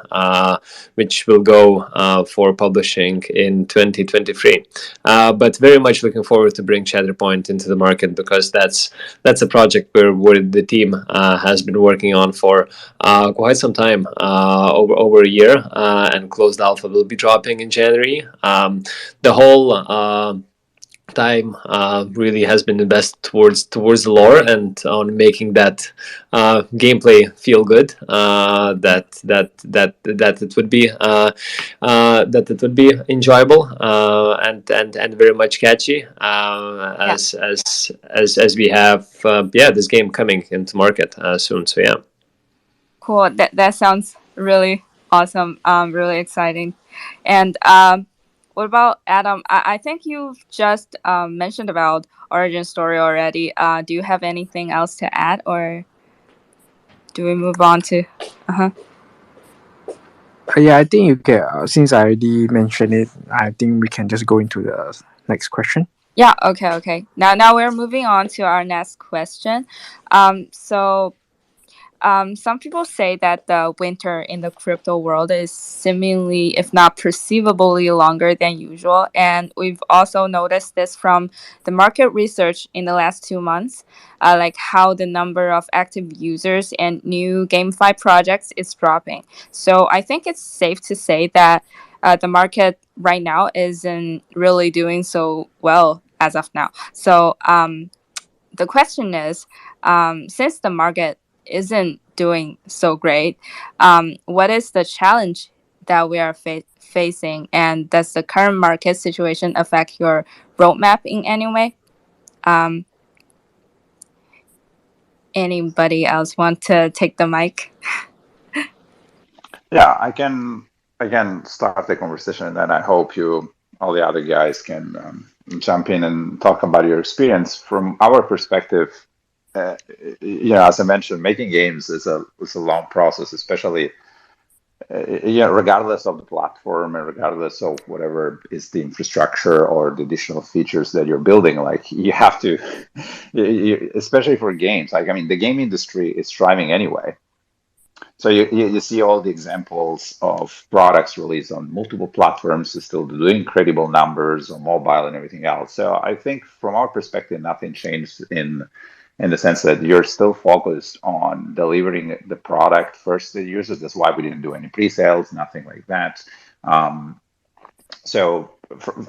which will go for publishing in 2023. But very much looking forward to bring Shatterpoint into the market, because that's a project where the team has been working on for quite some time, over a year, and closed alpha will be dropping in January. The whole time really has been invested towards the lore and on making that gameplay feel good. That it would be enjoyable, and very much catchy, as we have this game coming into market soon. So yeah. Cool. That sounds really awesome. Really exciting. And what about Adam? I think you've just mentioned about origin story already. Do you have anything else to add, or do we move on to? Yeah, I think you can. Since I already mentioned it, I think we can just go into the next question. Yeah. Okay. Now we're moving on to our next question. So some people say that the winter in the crypto world is seemingly, if not perceivably, longer than usual. And we've also noticed this from the market research in the last 2 months, like how the number of active users and new GameFi projects is dropping. So I think it's safe to say that the market right now isn't really doing so well as of now. So the question is, since the market isn't doing so great, what is the challenge that we are facing, and does the current market situation affect your roadmap in any way? Anybody else want to take the mic? Yeah, I can start the conversation, and then I hope all the other guys can jump in and talk about your experience. From our perspective, as I mentioned, making games is a long process, especially regardless of the platform and regardless of whatever is the infrastructure or the additional features that you're building. Like, you have to, especially for games. Like, I mean, the game industry is thriving anyway. So you see all the examples of products released on multiple platforms still doing incredible numbers on mobile and everything else. So I think from our perspective, nothing changed in the sense that you're still focused on delivering the product first to the users. That's why we didn't do any pre-sales, nothing like that. So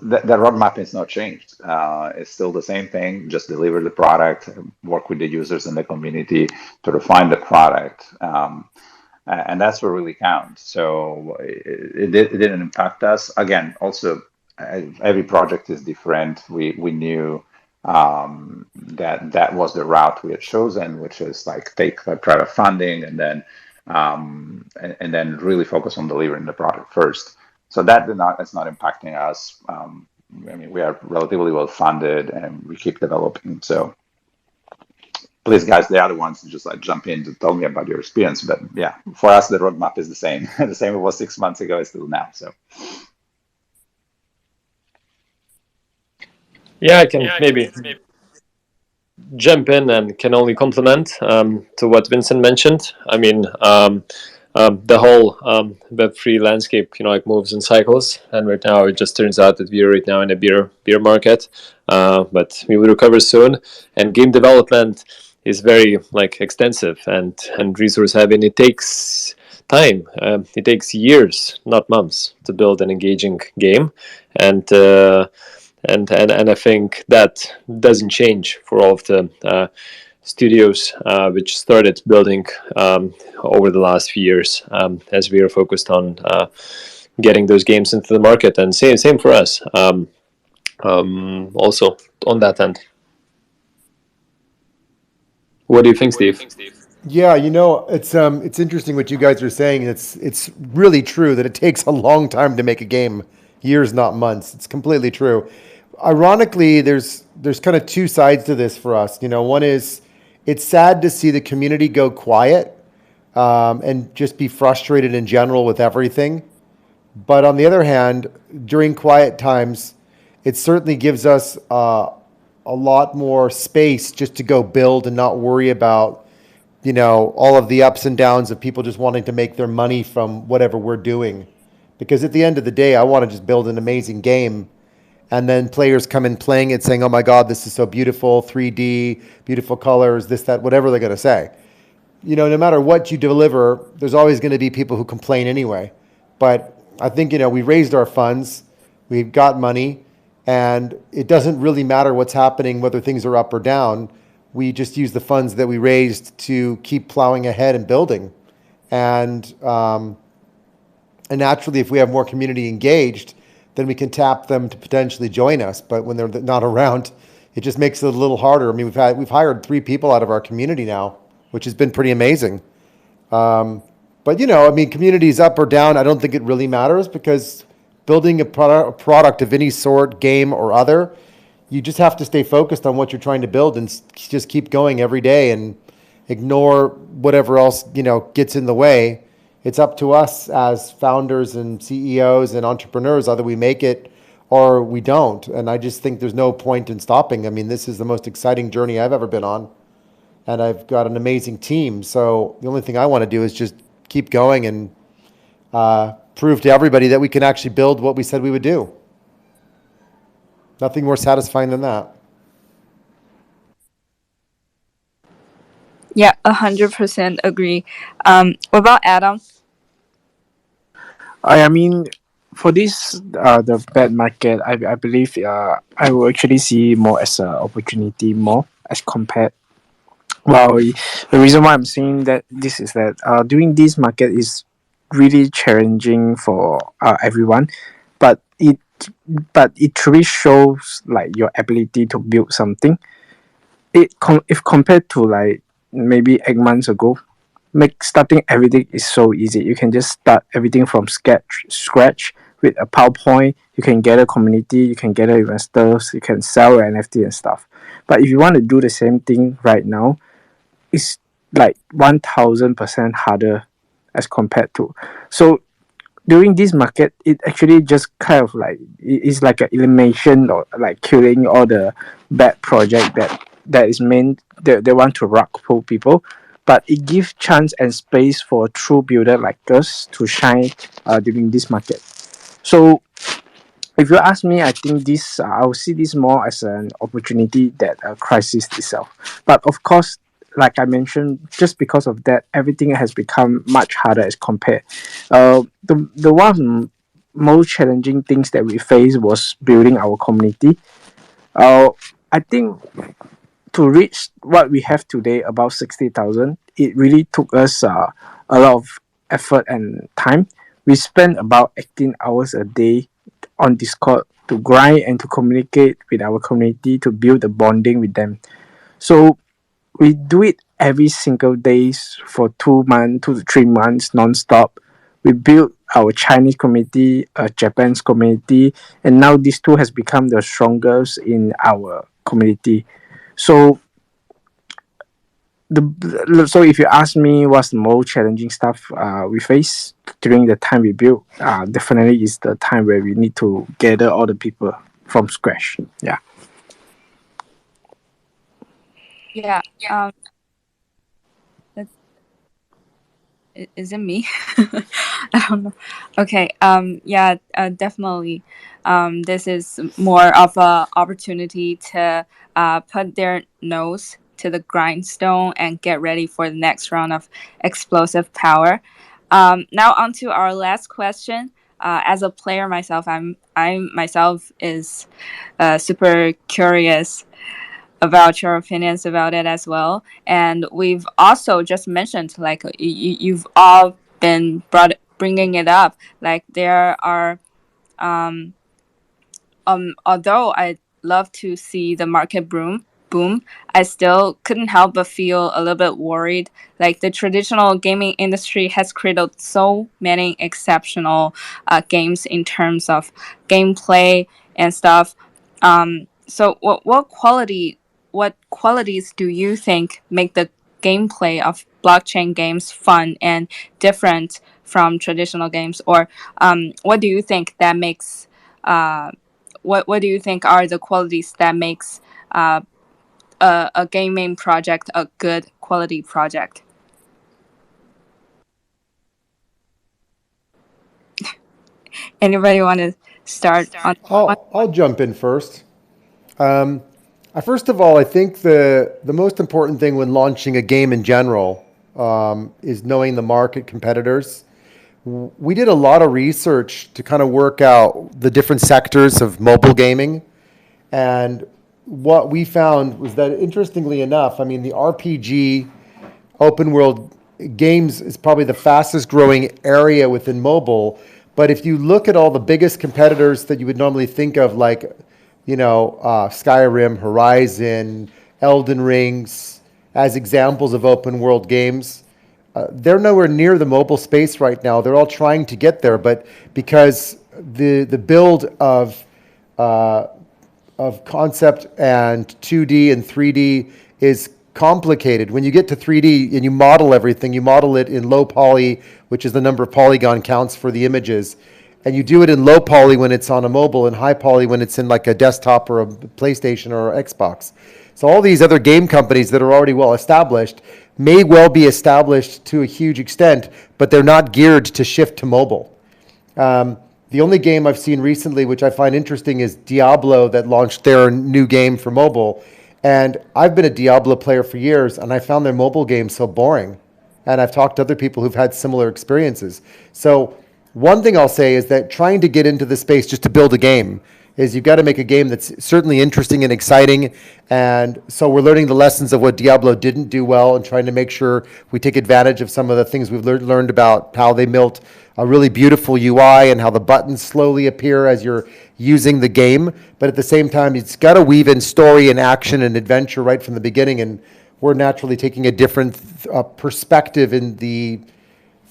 the roadmap is not changed. It's still the same thing. Just deliver the product, work with the users in the community to refine the product. And that's what really counts. So it didn't impact us. Again, also, every project is different. We knew that was the route we had chosen, which is like take private funding and then really focus on delivering the product first. So it's not impacting us. I mean, we are relatively well funded and we keep developing. So please, guys, the other ones just like jump in to tell me about your experience. But yeah, for us, the roadmap is the same. The same it was 6 months ago is still now. So Yeah, I can maybe jump in and can only compliment to what Vincent mentioned. I mean, the whole Web3 landscape, like moves in cycles, and right now it just turns out that we are right now in a beer market, but we will recover soon. And game development is very extensive and resource heavy, and it takes time. It takes years, not months, to build an engaging game, and I think that doesn't change for all of the studios which started building over the last few years, as we are focused on getting those games into the market. And same for us, also on that end. What do you think, Steve? Yeah, it's interesting what you guys are saying. It's really true that it takes a long time to make a game, years, not months. It's completely true. Ironically, there's kind of two sides to this for us. One is it's sad to see the community go quiet and just be frustrated in general with everything. But on the other hand, during quiet times, it certainly gives us a lot more space just to go build and not worry about, all of the ups and downs of people just wanting to make their money from whatever we're doing. Because at the end of the day, I want to just build an amazing game. And then players come in playing it saying, oh my God, this is so beautiful, 3D, beautiful colors, this, that, whatever they're going to say. No matter what you deliver, there's always going to be people who complain anyway. But I think, we raised our funds, we've got money, and it doesn't really matter what's happening, whether things are up or down. We just use the funds that we raised to keep plowing ahead and building. And naturally, if we have more community engaged, then we can tap them to potentially join us. But when they're not around, it just makes it a little harder. I mean, we've hired 3 people out of our community now, which has been pretty amazing. But community is up or down. I don't think it really matters, because building a product of any sort, game or other, you just have to stay focused on what you're trying to build and just keep going every day and ignore whatever else, gets in the way. It's up to us as founders and CEOs and entrepreneurs, either we make it or we don't. And I just think there's no point in stopping. I mean, this is the most exciting journey I've ever been on, and I've got an amazing team. So the only thing I want to do is just keep going and prove to everybody that we can actually build what we said we would do. Nothing more satisfying than that. Yeah, 100% agree. What about Adam? I mean, for this the bad market, I believe I will actually see more as an opportunity more as compared. Well, the reason why I'm saying that this is that doing this market is really challenging for everyone, but it truly shows like your ability to build something. If compared to like maybe 8 months ago, starting everything is so easy. You can just start everything from scratch with a PowerPoint. You can get a community, you can get investors, you can sell your NFT and stuff. But if you want to do the same thing right now, it's like 1000% harder as compared to. So during this market, it actually just kind of like it's like an elimination or like killing all the bad project that is meant they want to rug pull people. but it gives chance and space for a true builder like us to shine during this market. So if you ask me, I think this I will see this more as an opportunity that a crisis itself. But of course, like I mentioned, just because of that, everything has become much harder as compared. The one most challenging things that we faced was building our community. Uh, I think to reach what we have today, about 60,000, it really took us a lot of effort and time. We spent about 18 hours a day on Discord to grind and to communicate with our community to build the bonding with them. So we do it every single days for 2 months, 2 to 3 months non-stop. We built our Chinese community, Japan's community, and now these two has become the strongest in our community. So so if you ask me what's the most challenging stuff we face during the time we build, definitely is the time where we need to gather all the people from scratch. Yeah. Yeah. Is it me? I don't know. Okay. Yeah. Definitely. This is more of a opportunity to put their nose to the grindstone and get ready for the next round of explosive power. Now on to our last question. As a player myself, I myself is super curious about your opinions about it as well. And we've also just mentioned, like, you've all been bringing it up. Like, there are, although I love to see the market boom, I still couldn't help but feel a little bit worried. Like, the traditional gaming industry has created so many exceptional games in terms of gameplay and stuff. So what qualities do you think make the gameplay of blockchain games fun and different from traditional games? Or what do you think that makes what do you think are the qualities that makes a gaming project a good quality project? Anybody want to start on one? I'll jump in first. First of all, I think the most important thing when launching a game in general is knowing the market competitors. We did a lot of research to kind of work out the different sectors of mobile gaming. And what we found was that, interestingly enough, I mean, the RPG open world games is probably the fastest growing area within mobile. But if you look at all the biggest competitors that you would normally think of, like, Skyrim, Horizon, Elden Rings, as examples of open world games, they're nowhere near the mobile space right now. They're all trying to get there, but because the build of concept and 2D and 3D is complicated. When you get to 3D and you model everything, you model it in low poly, which is the number of polygon counts for the images. And you do it in low poly when it's on a mobile and high poly when it's in like a desktop or a PlayStation or Xbox. So all these other game companies that are already well established may well be established to a huge extent, but they're not geared to shift to mobile. The only game I've seen recently, which I find interesting, is Diablo, that launched their new game for mobile. And I've been a Diablo player for years, and I found their mobile game so boring. And I've talked to other people who've had similar experiences. So one thing I'll say is that trying to get into the space just to build a game is you've got to make a game that's certainly interesting and exciting. And so we're learning the lessons of what Diablo didn't do well and trying to make sure we take advantage of some of the things we've learned about how they built a really beautiful UI and how the buttons slowly appear as you're using the game. But at the same time, it's got to weave in story and action and adventure right from the beginning. And we're naturally taking a different perspective in the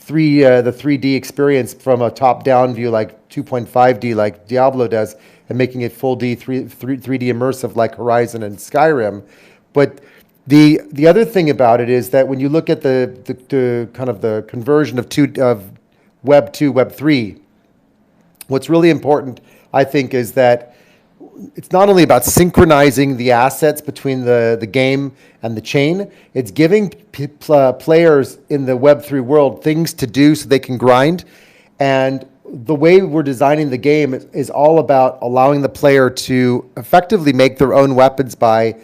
3D experience from a top-down view like 2.5D like Diablo does, and making it full 3D immersive like Horizon and Skyrim. But the other thing about it is that when you look at the kind of the conversion of Web 2, Web 3, what's really important, I think, is that it's not only about synchronizing the assets between the game and the chain, it's giving players in the Web3 world things to do so they can grind. And the way we're designing the game is all about allowing the player to effectively make their own weapons by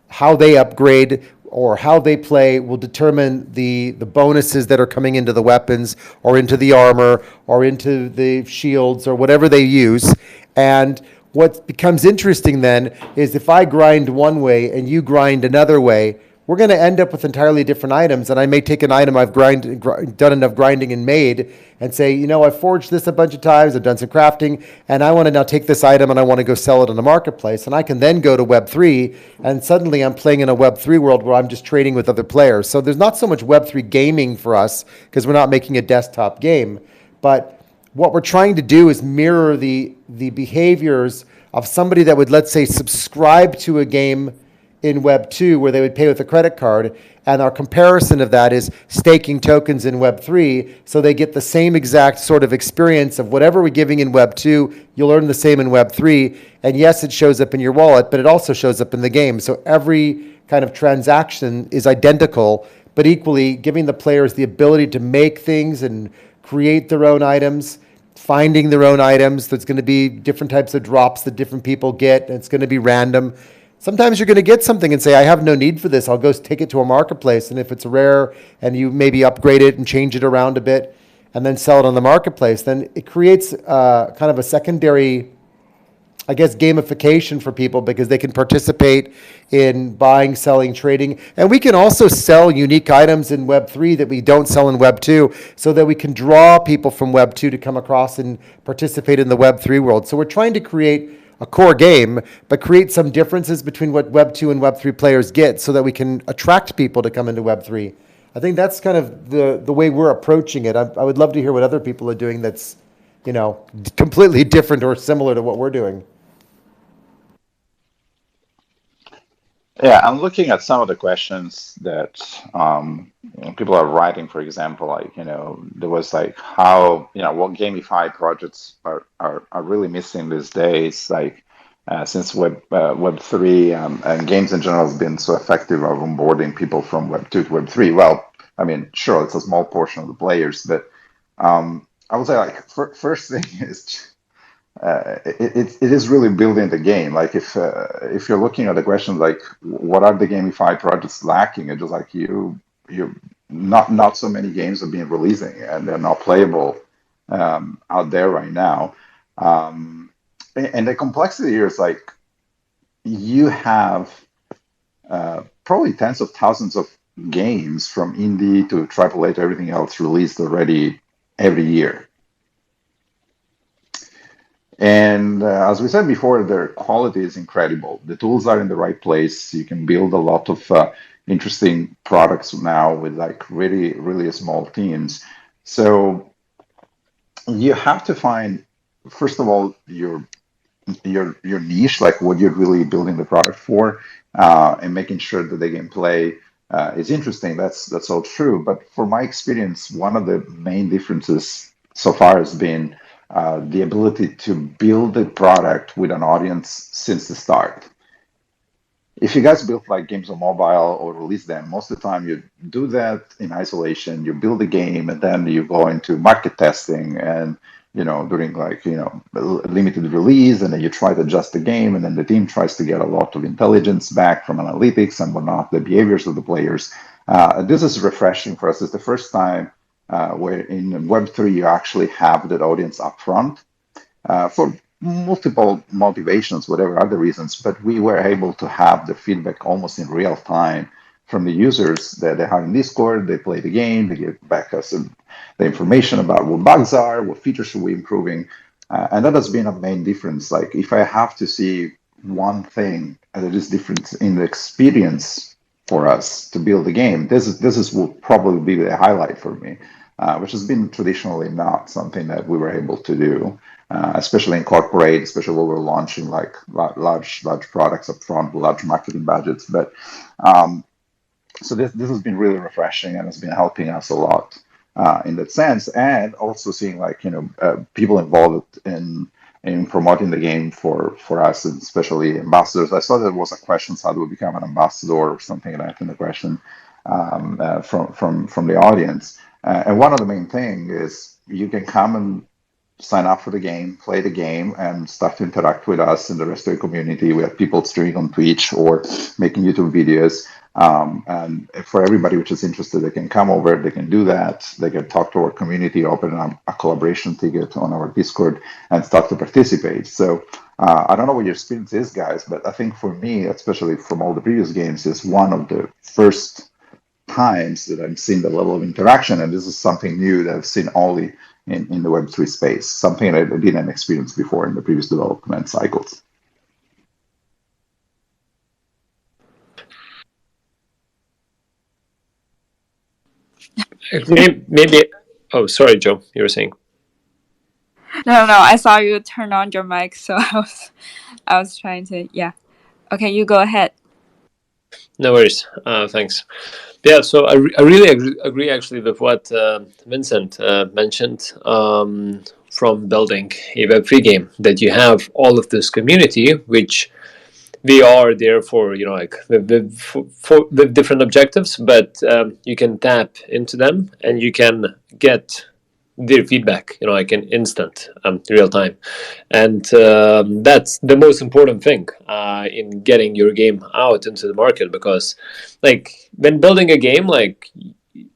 how they upgrade or how they play will determine the bonuses that are coming into the weapons or into the armor or into the shields or whatever they use. And what becomes interesting then is if I grind one way and you grind another way, we're going to end up with entirely different items. And I may take an item I've done enough grinding and made and say, I've forged this a bunch of times, I've done some crafting, and I want to now take this item and I want to go sell it in the marketplace. And I can then go to Web3, and suddenly I'm playing in a Web3 world where I'm just trading with other players. So there's not so much Web3 gaming for us because we're not making a desktop game. But what we're trying to do is mirror the behaviors of somebody that would, let's say, subscribe to a game in Web 2 where they would pay with a credit card. And our comparison of that is staking tokens in Web 3. So they get the same exact sort of experience of whatever we're giving in Web 2, you'll earn the same in Web 3. And yes, it shows up in your wallet, but it also shows up in the game. So every kind of transaction is identical, but equally giving the players the ability to make things and create their own items, finding their own items. There's going to be different types of drops that different people get, and it's going to be random. Sometimes you're going to get something and say, I have no need for this. I'll go take it to a marketplace. And if it's rare and you maybe upgrade it and change it around a bit and then sell it on the marketplace, then it creates kind of a secondary, I guess, gamification for people because they can participate in buying, selling, trading. And we can also sell unique items in Web3 that we don't sell in Web2 so that we can draw people from Web2 to come across and participate in the Web3 world. So we're trying to create a core game, but create some differences between what Web 2 and Web 3 players get so that we can attract people to come into Web 3. I think that's kind of the way we're approaching it. I would love to hear what other people are doing that's, completely different or similar to what we're doing. Yeah, I'm looking at some of the questions that people are writing. For example, there was like how what GameFi projects are really missing these days. Like since Web3 and games in general has been so effective of onboarding people from Web2 to Web3. Well, I mean, sure, it's a small portion of the players, but I would say like first thing is. It is really building the game. Like if you're looking at the question like what are the GameFi projects lacking, it's just like you not so many games are being releasing and they're not playable out there right now. And the complexity here is like you have probably tens of thousands of games from indie to AAA to everything else released already every year. And as we said before, their quality is incredible. The tools are in the right place. You can build a lot of interesting products now with like really, really small teams. So you have to find, first of all, your niche, like what you're really building the product for, and making sure that the gameplay is interesting. That's all true. But for my experience, one of the main differences so far has been the ability to build a product with an audience since the start. If you guys build like games on mobile or release them, most of the time you do that in isolation. You build a game and then you go into market testing and during like limited release, and then you try to adjust the game, and then the team tries to get a lot of intelligence back from analytics and whatnot, the behaviors of the players. This is refreshing for us. It's the first time where in Web3 you actually have that audience upfront for multiple motivations, whatever other reasons, but we were able to have the feedback almost in real time from the users that they have in Discord. They play the game, they give back us the information about what bugs are, what features should we improving, and that has been a main difference. Like if I have to see one thing that is different in the experience for us to build the game, this will probably be the highlight for me, which has been traditionally not something that we were able to do, especially in corporate, especially when we're launching like large products up front, large marketing budgets. But so this has been really refreshing and has been helping us a lot in that sense, and also seeing like people involved in in promoting the game for us, and especially ambassadors. I saw there was a question, so how do we become an ambassador or something like that in the question from the audience. And one of the main thing is you can come and sign up for the game, play the game, and start to interact with us and the rest of the community. We have people streaming on Twitch or making YouTube videos. And for everybody which is interested, they can come over, they can do that. They can talk to our community, open a collaboration ticket on our Discord and start to participate. So I don't know what your experience is, guys, but I think for me, especially from all the previous games, is one of the first times that I'm seeing the level of interaction. And this is something new that I've seen only in the Web3 space, something that I didn't experience before in the previous development cycles. Maybe. Oh, sorry, Joe. You were saying. No, I saw you turn on your mic, so I was trying to. Yeah. Okay, you go ahead. No worries. Thanks. Yeah, so I really agree actually with what Vincent mentioned from building a Web3 game, that you have all of this community, which we are there for, like with different objectives, but you can tap into them and you can get their feedback, like in instant, real time, and that's the most important thing in getting your game out into the market, because, like, when building a game, like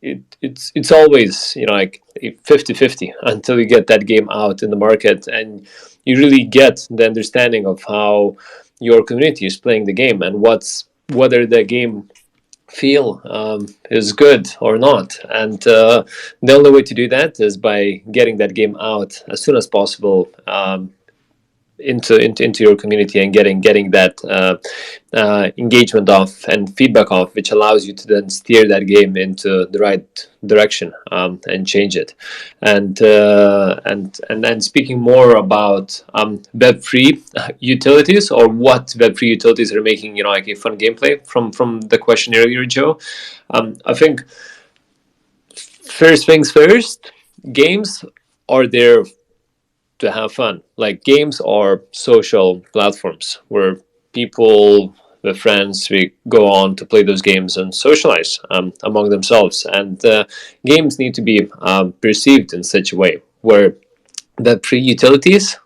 it's always like 50-50 until you get that game out in the market and you really get the understanding of how your community is playing the game and whether the game feel is good or not. And the only way to do that is by getting that game out as soon as possible into your community and getting that engagement off and feedback off, which allows you to then steer that game into the right direction and change it. And then speaking more about Web3 utilities, or what Web3 utilities are making like a fun gameplay from the question earlier, Joe. I think first things first, games are there to have fun. Like, games are social platforms where people with friends, we go on to play those games and socialize among themselves. And games need to be perceived in such a way where the pre-utilities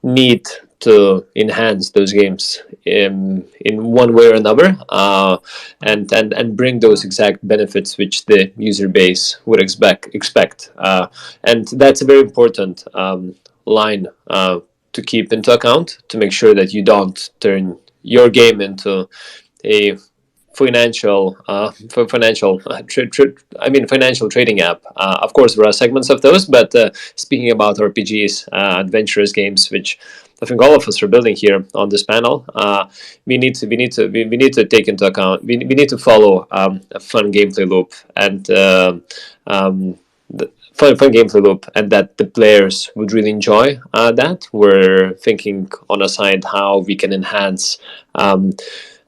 need to enhance those games in one way or another, and bring those exact benefits which the user base would expect. And that's a very important line to keep into account, to make sure that you don't turn your game into a financial financial trading app. Of course, there are segments of those, but speaking about RPGs, adventurous games, which I think all of us are building here on this panel, we need to take into account. We need to follow a fun gameplay loop, and fun gameplay loop, and that the players would really enjoy that. We're thinking on a side how we can enhance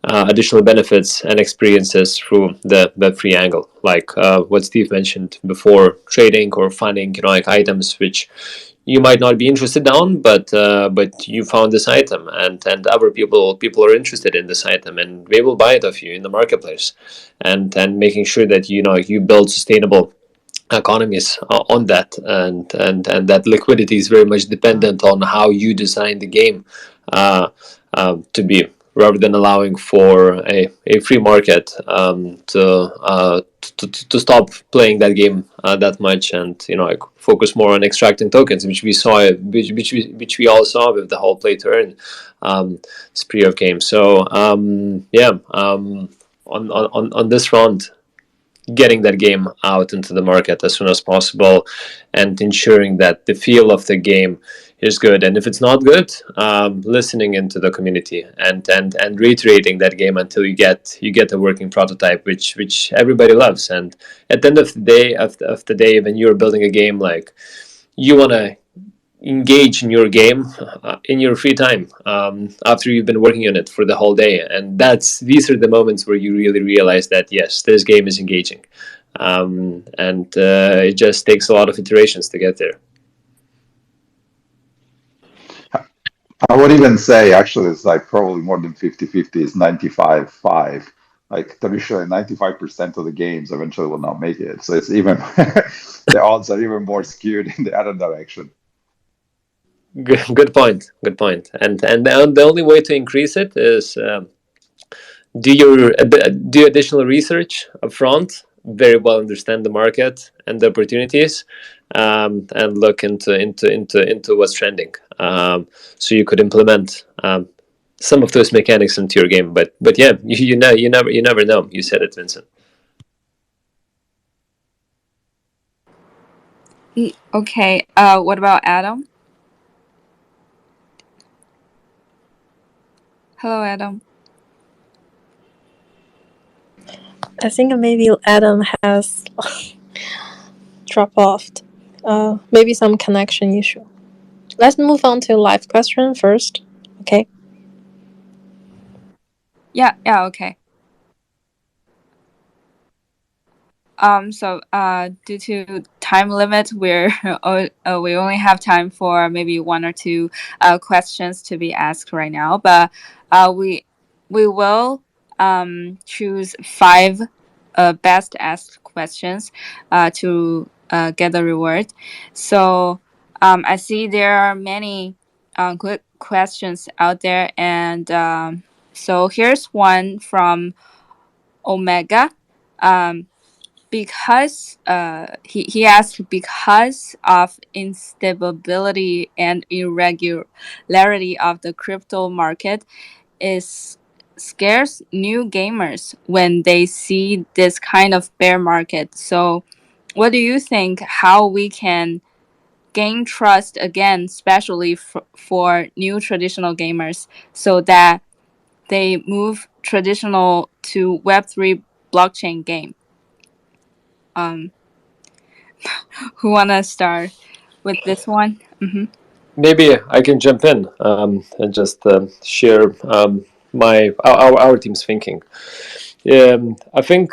additional benefits and experiences through the Web3 angle, like what Steve mentioned before, trading or finding like items which you might not be interested on, but you found this item, and other people are interested in this item, and they will buy it off you in the marketplace, and making sure that you build sustainable economies on that, and that liquidity is very much dependent on how you design the game to be, rather than allowing for a free market to stop playing that game that much, and like focus more on extracting tokens, which we all saw with the whole play to earn spree of games. So on this front, getting that game out into the market as soon as possible, and ensuring that the feel of the game is good. And if it's not good, listening into the community and reiterating that game until you get a working prototype, which everybody loves. And at the end of the day, when you're building a game, like, you want to engage in your game in your free time after you've been working on it for the whole day, and these are the moments where you really realize that yes, this game is engaging, and it just takes a lot of iterations to get there. I would even say actually it's like probably more than 50-50 is 95-5. Like traditionally 95% of the games eventually will not make it. So it's even the odds are even more skewed in the other direction. Good point. Good point. And the only way to increase it is do additional research upfront, very well understand the market and the opportunities, and look into what's trending. So you could implement some of those mechanics into your game. But yeah, you never know. You said it, Vincent. Okay. What about Adam? Hello, Adam. I think maybe Adam has dropped off. Maybe some connection issue. Let's move on to live question first. Okay. Yeah. Okay. So due to time limit, we only have time for maybe one or two questions to be asked right now. But we will choose five best asked questions to get the reward. So I see there are many good questions out there, and so here's one from Omega. Because he asked, because of instability and irregularity of the crypto market, is scares new gamers when they see this kind of bear market. So what do you think, how we can gain trust again, especially for new traditional gamers, so that they move traditional to Web3 blockchain game? Who wanna start with this one? Maybe I can jump in and just share our team's thinking. I think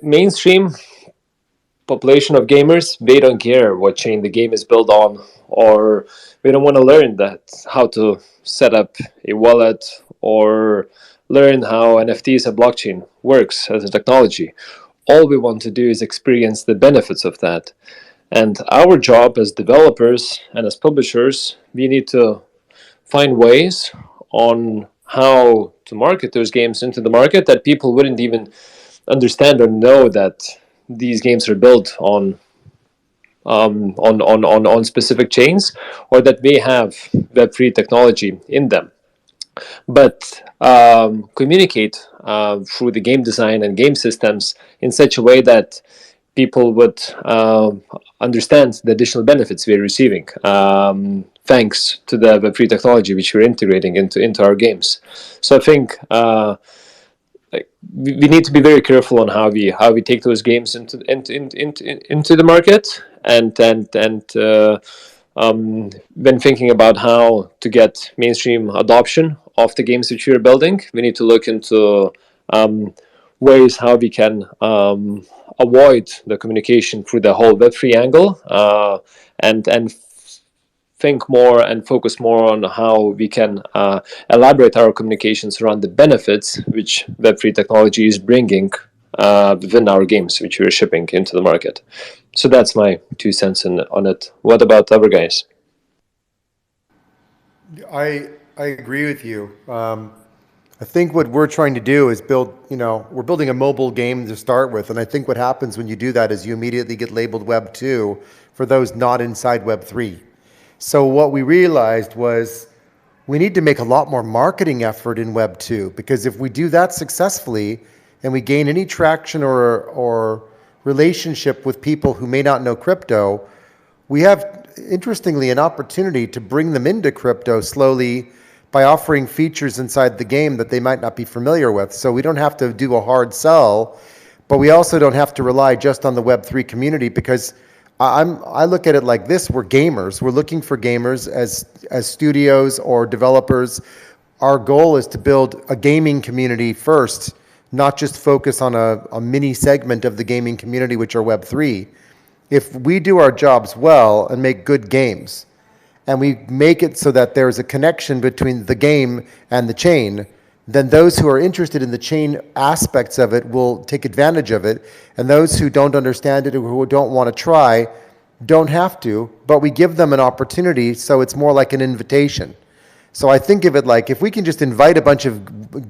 mainstream population of gamers, they don't care what chain the game is built on, or they don't want to learn that how to set up a wallet or learn how NFTs and blockchain works as a technology. All we want to do is experience the benefits of that. And our job as developers and as publishers, we need to find ways on how to market those games into the market that people wouldn't even understand or know that these games are built on specific chains, or that may have Web3 technology in them. But communicate through the game design and game systems in such a way that people would understand the additional benefits we're receiving, thanks to the Web3 technology which we're integrating into our games. So I think we need to be very careful on how we take those games into the market, and when thinking about how to get mainstream adoption of the games which we're building, we need to look into ways how we can avoid the communication through the whole Web3 angle, and think more and focus more on how we can elaborate our communications around the benefits which Web3 technology is bringing within our games which we're shipping into the market. So that's my 2 cents on it. What about other guys? I agree with you. I think what we're trying to do is we're building a mobile game to start with. And I think what happens when you do that is you immediately get labeled Web 2 for those not inside Web 3. So what we realized was we need to make a lot more marketing effort in Web 2, because if we do that successfully and we gain any traction or relationship with people who may not know crypto, we have, interestingly, an opportunity to bring them into crypto slowly by offering features inside the game that they might not be familiar with. So we don't have to do a hard sell, but we also don't have to rely just on the Web3 community, because I look at it like this: we're gamers. We're looking for gamers as studios or developers. Our goal is to build a gaming community first, not just focus on a mini segment of the gaming community, which are Web3. If we do our jobs well and make good games, and we make it so that there's a connection between the game and the chain, then those who are interested in the chain aspects of it will take advantage of it, and those who don't understand it or who don't want to try don't have to, but we give them an opportunity, so it's more like an invitation. So I think of it like if we can just invite a bunch of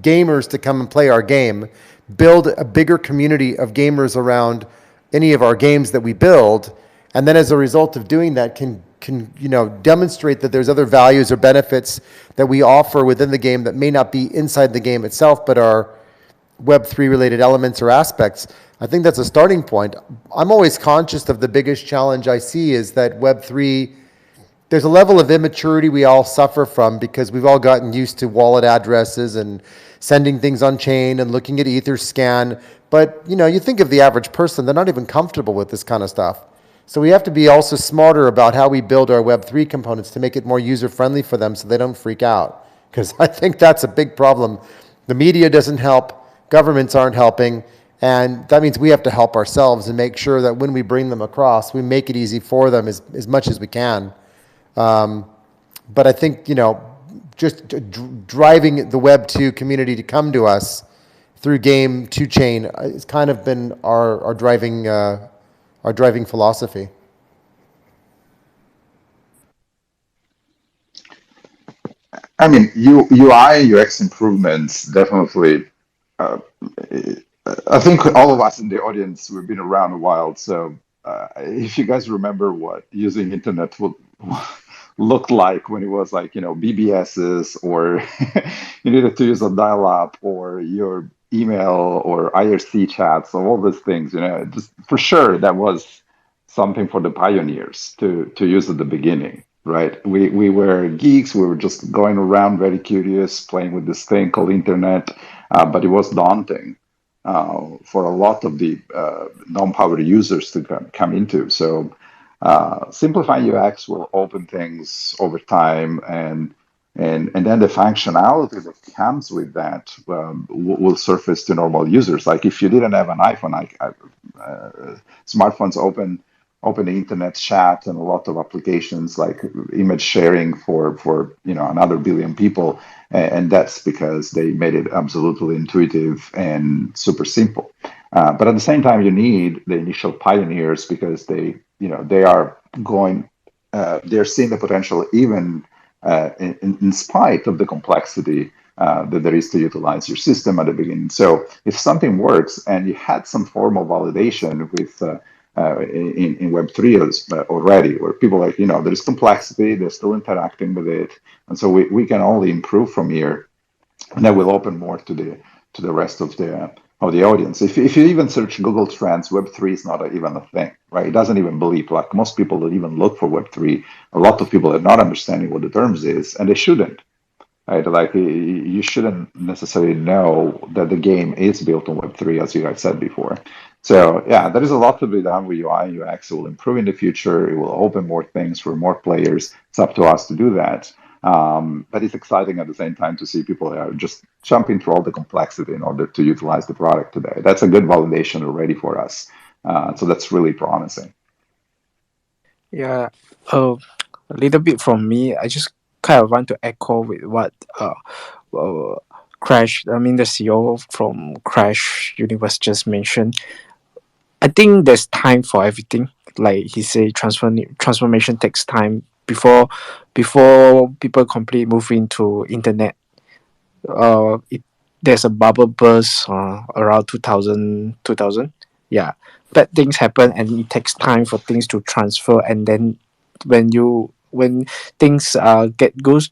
gamers to come and play our game, build a bigger community of gamers around any of our games that we build, and then as a result of doing that can demonstrate that there's other values or benefits that we offer within the game that may not be inside the game itself, but are Web3 related elements or aspects. I think that's a starting point. I'm always conscious of the biggest challenge I see is that Web3, there's a level of immaturity we all suffer from because we've all gotten used to wallet addresses and sending things on chain and looking at Etherscan. But you think of the average person, they're not even comfortable with this kind of stuff. So we have to be also smarter about how we build our Web3 components to make it more user-friendly for them so they don't freak out. Because I think that's a big problem. The media doesn't help, governments aren't helping, and that means we have to help ourselves and make sure that when we bring them across, we make it easy for them as much as we can. But I think, just driving the Web2 community to come to us through game to chain has kind of been our driving philosophy. I mean, UI, UX improvements definitely. Uh, I think all of us in the audience, we've been around a while. So if you guys remember what using internet would look like when it was like, BBSs, or you needed to use a dial-up, or your email or IRC chats, or all these things, just for sure that was something for the pioneers to use at the beginning. Right, we were geeks. We were just going around, very curious, playing with this thing called internet, but it was daunting for a lot of the non-power users to come into. So simplifying UX will open things over time, and then the functionality that comes with that will surface to normal users. Like if you didn't have an iPhone, smartphones open the internet chat and a lot of applications like image sharing for another billion people, and that's because they made it absolutely intuitive and super simple. But at the same time, you need the initial pioneers because they are going, they're seeing the potential even in spite of the complexity that there is to utilize your system at the beginning. So if something works and you had some form of validation with in Web3 already, where people are like, there's complexity, they're still interacting with it, and so we can only improve from here, and that will open more to the rest of the audience. If you even search Google Trends, Web3 is not even a thing, right? It doesn't even believe, like most people don't even look for Web3. A lot of people are not understanding what the terms is, and they shouldn't. Right, like you shouldn't necessarily know that the game is built on Web3, as you guys said before. So yeah, there is a lot to be done with UI and UX. It will improve in the future. It will open more things for more players. It's up to us to do that. But it's exciting at the same time to see people are just jumping through all the complexity in order to utilize the product today. That's a good validation already for us. So that's really promising. Yeah, a little bit from me. I just kind of want to echo with what Crash, I mean the CEO from Crash Universe just mentioned. I think there's time for everything. Like he said, transformation takes time before people completely move into internet. There's a bubble burst around 2000. Yeah, bad things happen and it takes time for things to transfer, and then when things get good,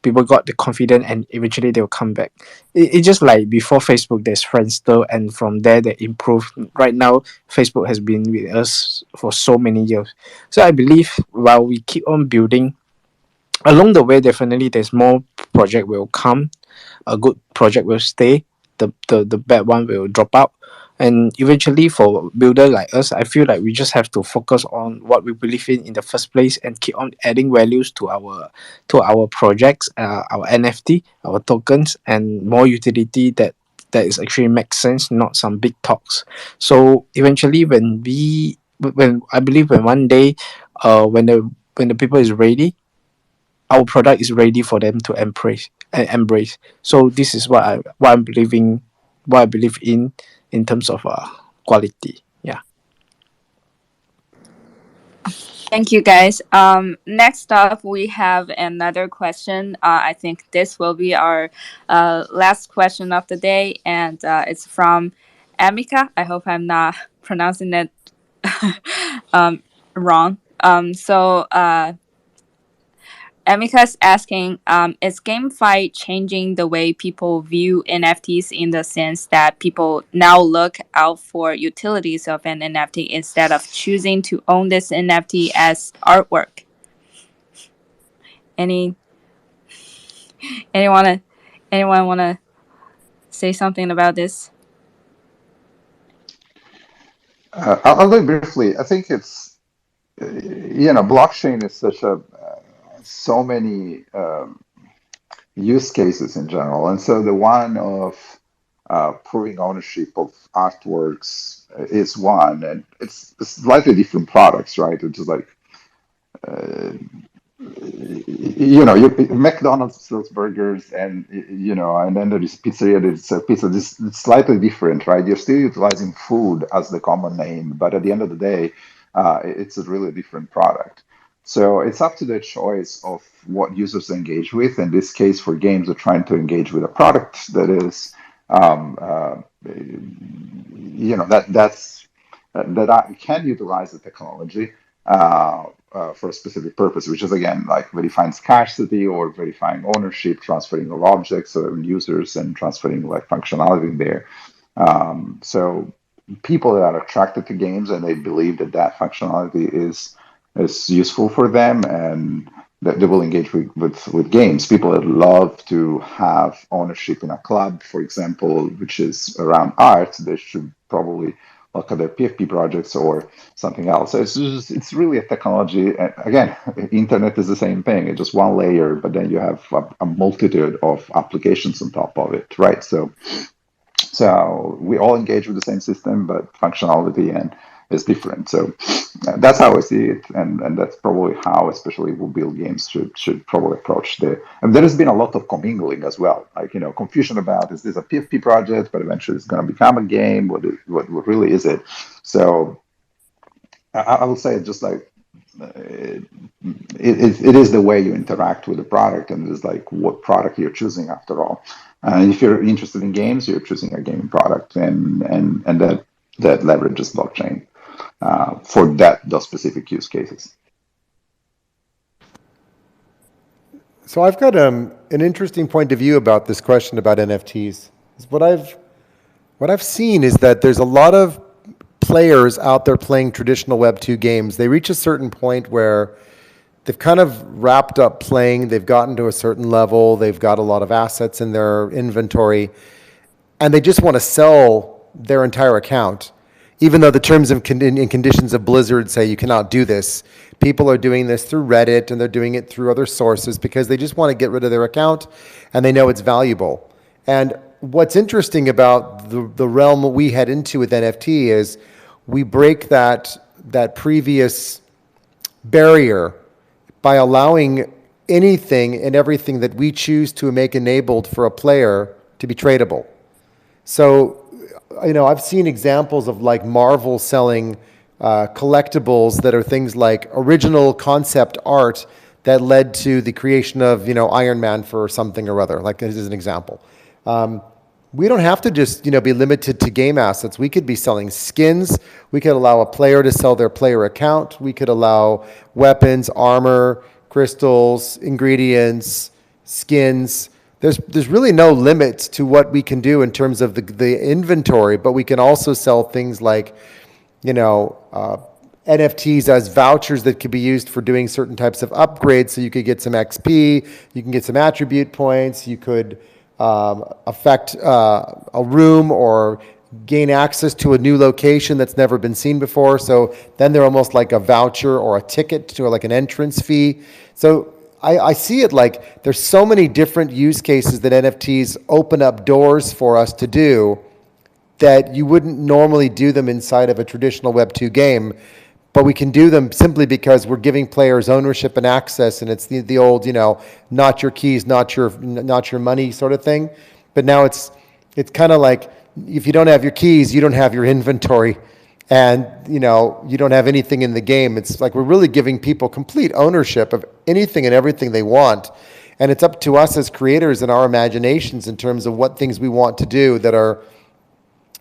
people got the confidence and eventually they'll come back. It's just like before Facebook, there's Friendster, and from there they improve. Right now, Facebook has been with us for so many years. So I believe while we keep on building, along the way, definitely there's more project will come. A good project will stay. The bad one will drop out. And eventually, for builder like us, I feel like we just have to focus on what we believe in the first place and keep on adding values to our projects, our NFT, our tokens, and more utility that is actually makes sense, not some big talks. So eventually, when I believe when one day, when the people is ready, our product is ready for them to embrace. So this is what I'm believing, what I believe in terms of quality. Yeah. Thank you, guys. Next up, we have another question. I think this will be our last question of the day, and it's from Amika. I hope I'm not pronouncing it wrong. Amika's asking, is GameFi changing the way people view NFTs in the sense that people now look out for utilities of an NFT instead of choosing to own this NFT as artwork? Anyone wanna say something about this? I'll do it briefly. I think it's, blockchain is such so many use cases in general. And so the one of proving ownership of artworks is one, and it's slightly different products, right? Which is like, McDonald's sells burgers, and and then there is pizzeria that sells pizza. It's slightly different, right? You're still utilizing food as the common name, but at the end of the day, it's a really different product. So it's up to the choice of what users engage with. In this case, for games, are trying to engage with a product that is, that I can utilize the technology for a specific purpose, which is again like verifying scarcity or verifying ownership, transferring of objects or users, and transferring like functionality there. So people that are attracted to games and they believe that that functionality is useful for them, and that they will engage with games. People that love to have ownership in a club, for example, which is around art, they should probably look at their PFP projects or something else. So it's really a technology. And again, internet is the same thing. It's just one layer, but then you have a multitude of applications on top of it, right? So we all engage with the same system, but functionality and is different. So that's how I see it, and that's probably how, especially mobile games, should probably approach the. And there has been a lot of commingling as well, like confusion about, is this a PFP project, but eventually it's going to become a game. What really is it? So I will say just like it is the way you interact with the product, and it's like what product you're choosing after all. And if you're interested in games, you're choosing a gaming product, and that leverages blockchain for those specific use cases. So I've got an interesting point of view about this question about NFTs. What I've seen is that there's a lot of players out there playing traditional Web 2 games. They reach a certain point where they've kind of wrapped up playing, they've gotten to a certain level, they've got a lot of assets in their inventory, and they just want to sell their entire account. Even though the terms and conditions of Blizzard say you cannot do this, people are doing this through Reddit, and they're doing it through other sources because they just want to get rid of their account, and they know it's valuable. And what's interesting about the realm we head into with NFT is we break that previous barrier by allowing anything and everything that we choose to make enabled for a player to be tradable. So, I've seen examples of like Marvel selling collectibles that are things like original concept art that led to the creation of, Iron Man for something or other, like this is an example. We don't have to just, be limited to game assets. We could be selling skins. We could allow a player to sell their player account. We could allow weapons, armor, crystals, ingredients, skins. There's really no limit to what we can do in terms of the inventory, but we can also sell things like, NFTs as vouchers that could be used for doing certain types of upgrades. So you could get some XP, you can get some attribute points, you could affect a room or gain access to a new location that's never been seen before. So then they're almost like a voucher or a ticket to like an entrance fee. So I see it like there's so many different use cases that NFTs open up doors for us to do that you wouldn't normally do them inside of a traditional Web 2 game. but we can do them simply because we're giving players ownership and access, and it's the old, not your keys, not your money sort of thing. But now it's kind of like, if you don't have your keys, you don't have your inventory, and you don't have anything in the game. It's like we're really giving people complete ownership of anything and everything they want, and it's up to us as creators and our imaginations in terms of what things we want to do that are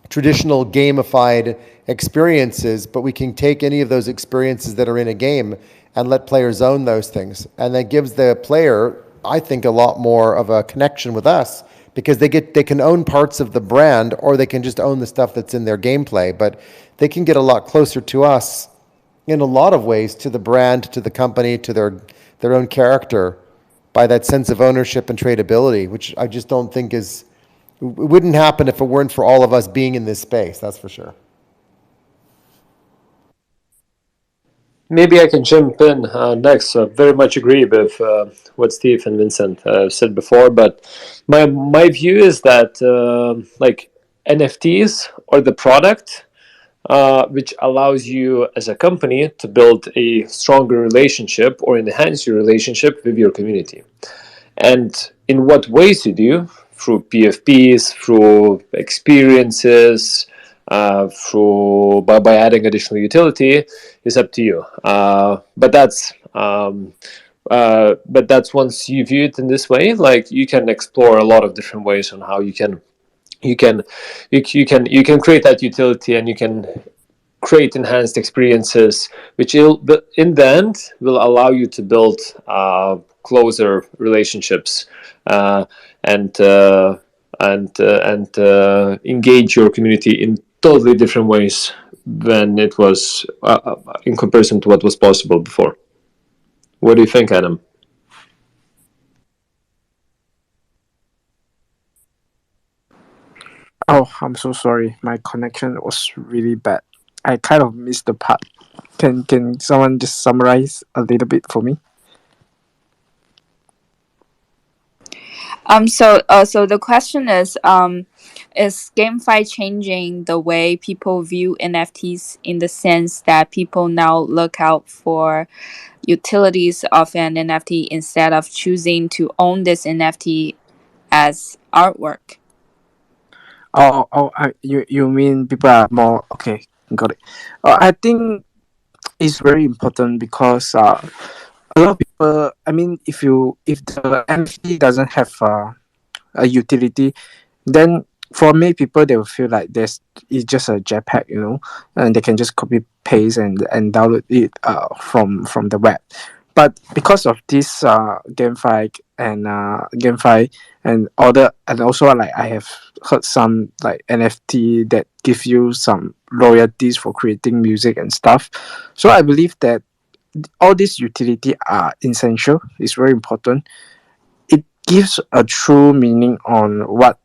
traditional gamified experiences, but we can take any of those experiences that are in a game and let players own those things. And that gives the player, I think, a lot more of a connection with us, because they can own parts of the brand, or they can just own the stuff that's in their gameplay. But they can get a lot closer to us in a lot of ways, to the brand, to the company, to their own character, by that sense of ownership and tradability, which I just don't think is, it wouldn't happen if it weren't for all of us being in this space, that's for sure. Maybe I can jump in next. Very much agree with what Steve and Vincent said before, but my view is that like NFTs are the product which allows you as a company to build a stronger relationship or enhance your relationship with your community. And in what ways you do, through PFPs, through experiences, by adding additional utility, is up to you. But that's once you view it in this way, like you can explore a lot of different ways on how you can you can create that utility, and you can create enhanced experiences, which in the end will allow you to build closer relationships, uh, and engage your community in totally different ways than it was in comparison to what was possible before. What do you think, Adam? Oh, I'm so sorry. My connection was really bad. I kind of missed the part. Can someone just summarize a little bit for me? So the question is GameFi changing the way people view NFTs, in the sense that people now look out for utilities of an NFT instead of choosing to own this NFT as artwork? You mean people are more okay? Got it. I think it's very important because a lot of people. I mean, if the NFT doesn't have a utility, then for many people they will feel like there's it's just a JPEG, and they can just copy paste and download it from the web. But because of this GameFi and other, and also like I have heard some like NFT that give you some royalties for creating music and stuff. So I believe that all these utility are essential. It's very important. It gives a true meaning on what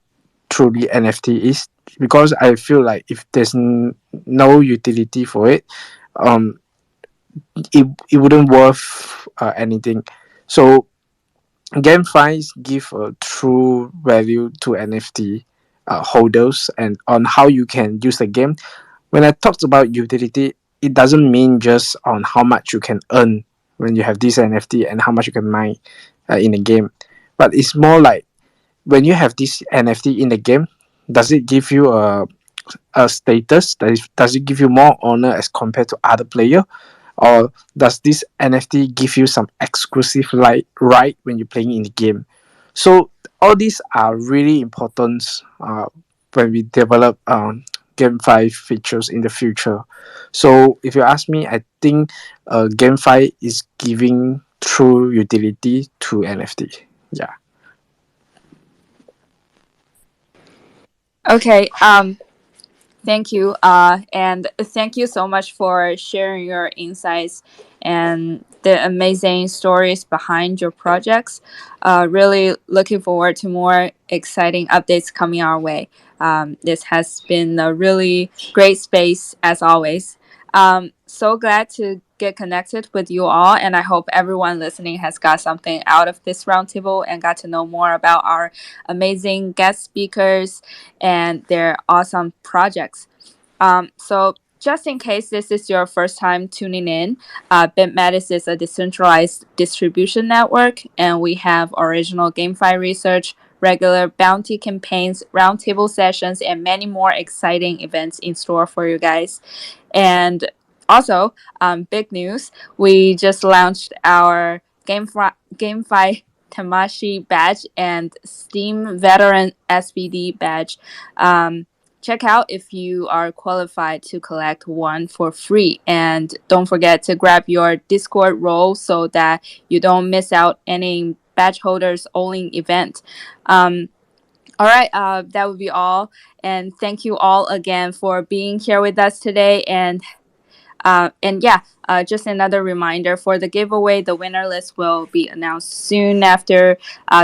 truly NFT is, because I feel like if there's no utility for it, um, it wouldn't worth anything. So GameFi give a true value to NFT holders and on how you can use the game. When I talked about utility, it doesn't mean just on how much you can earn when you have this NFT and how much you can mine in the game, but it's more like when you have this NFT in the game, does it give you a status? Does it give you more honor as compared to other player? Or does this NFT give you some exclusive like right when you're playing in the game? So all these are really important when we develop GameFi features in the future. So if you ask me, I think GameFi is giving true utility to NFT. Yeah. Okay. Thank you. And thank you so much for sharing your insights and the amazing stories behind your projects. Really looking forward to more exciting updates coming our way. This has been a really great space as always. So glad to get connected with you all, and I hope everyone listening has got something out of this roundtable and got to know more about our amazing guest speakers and their awesome projects. So just in case this is your first time tuning in, BitMetis is a decentralized distribution network, and we have original GameFi research, regular bounty campaigns, roundtable sessions, and many more exciting events in store for you guys. And also, big news, we just launched our GameFi Tamashi badge and Steam Veteran SBD badge. Check out if you are qualified to collect one for free. And don't forget to grab your Discord role so that you don't miss out any badge holders only event. All right, that would be all. And thank you all again for being here with us today. And yeah, just another reminder for the giveaway, the winner list will be announced soon after.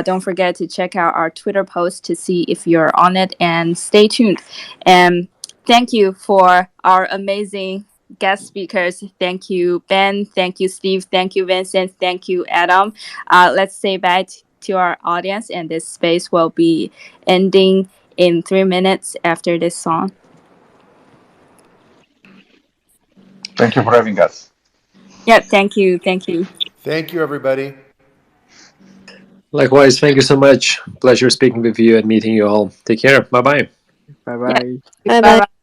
Don't forget to check out our Twitter post to see if you're on it, and stay tuned. And thank you for our amazing guest speakers. Thank you, Ben. Thank you, Steve. Thank you, Vincent. Thank you, Adam. Let's say bye to our audience, and this space will be ending in 3 minutes after this song. Thank you for having us. Yeah, thank you. Thank you. Thank you, everybody. Likewise, thank you so much. Pleasure speaking with you and meeting you all. Take care. Bye bye. Bye Yeah. bye. Bye Bye bye. bye.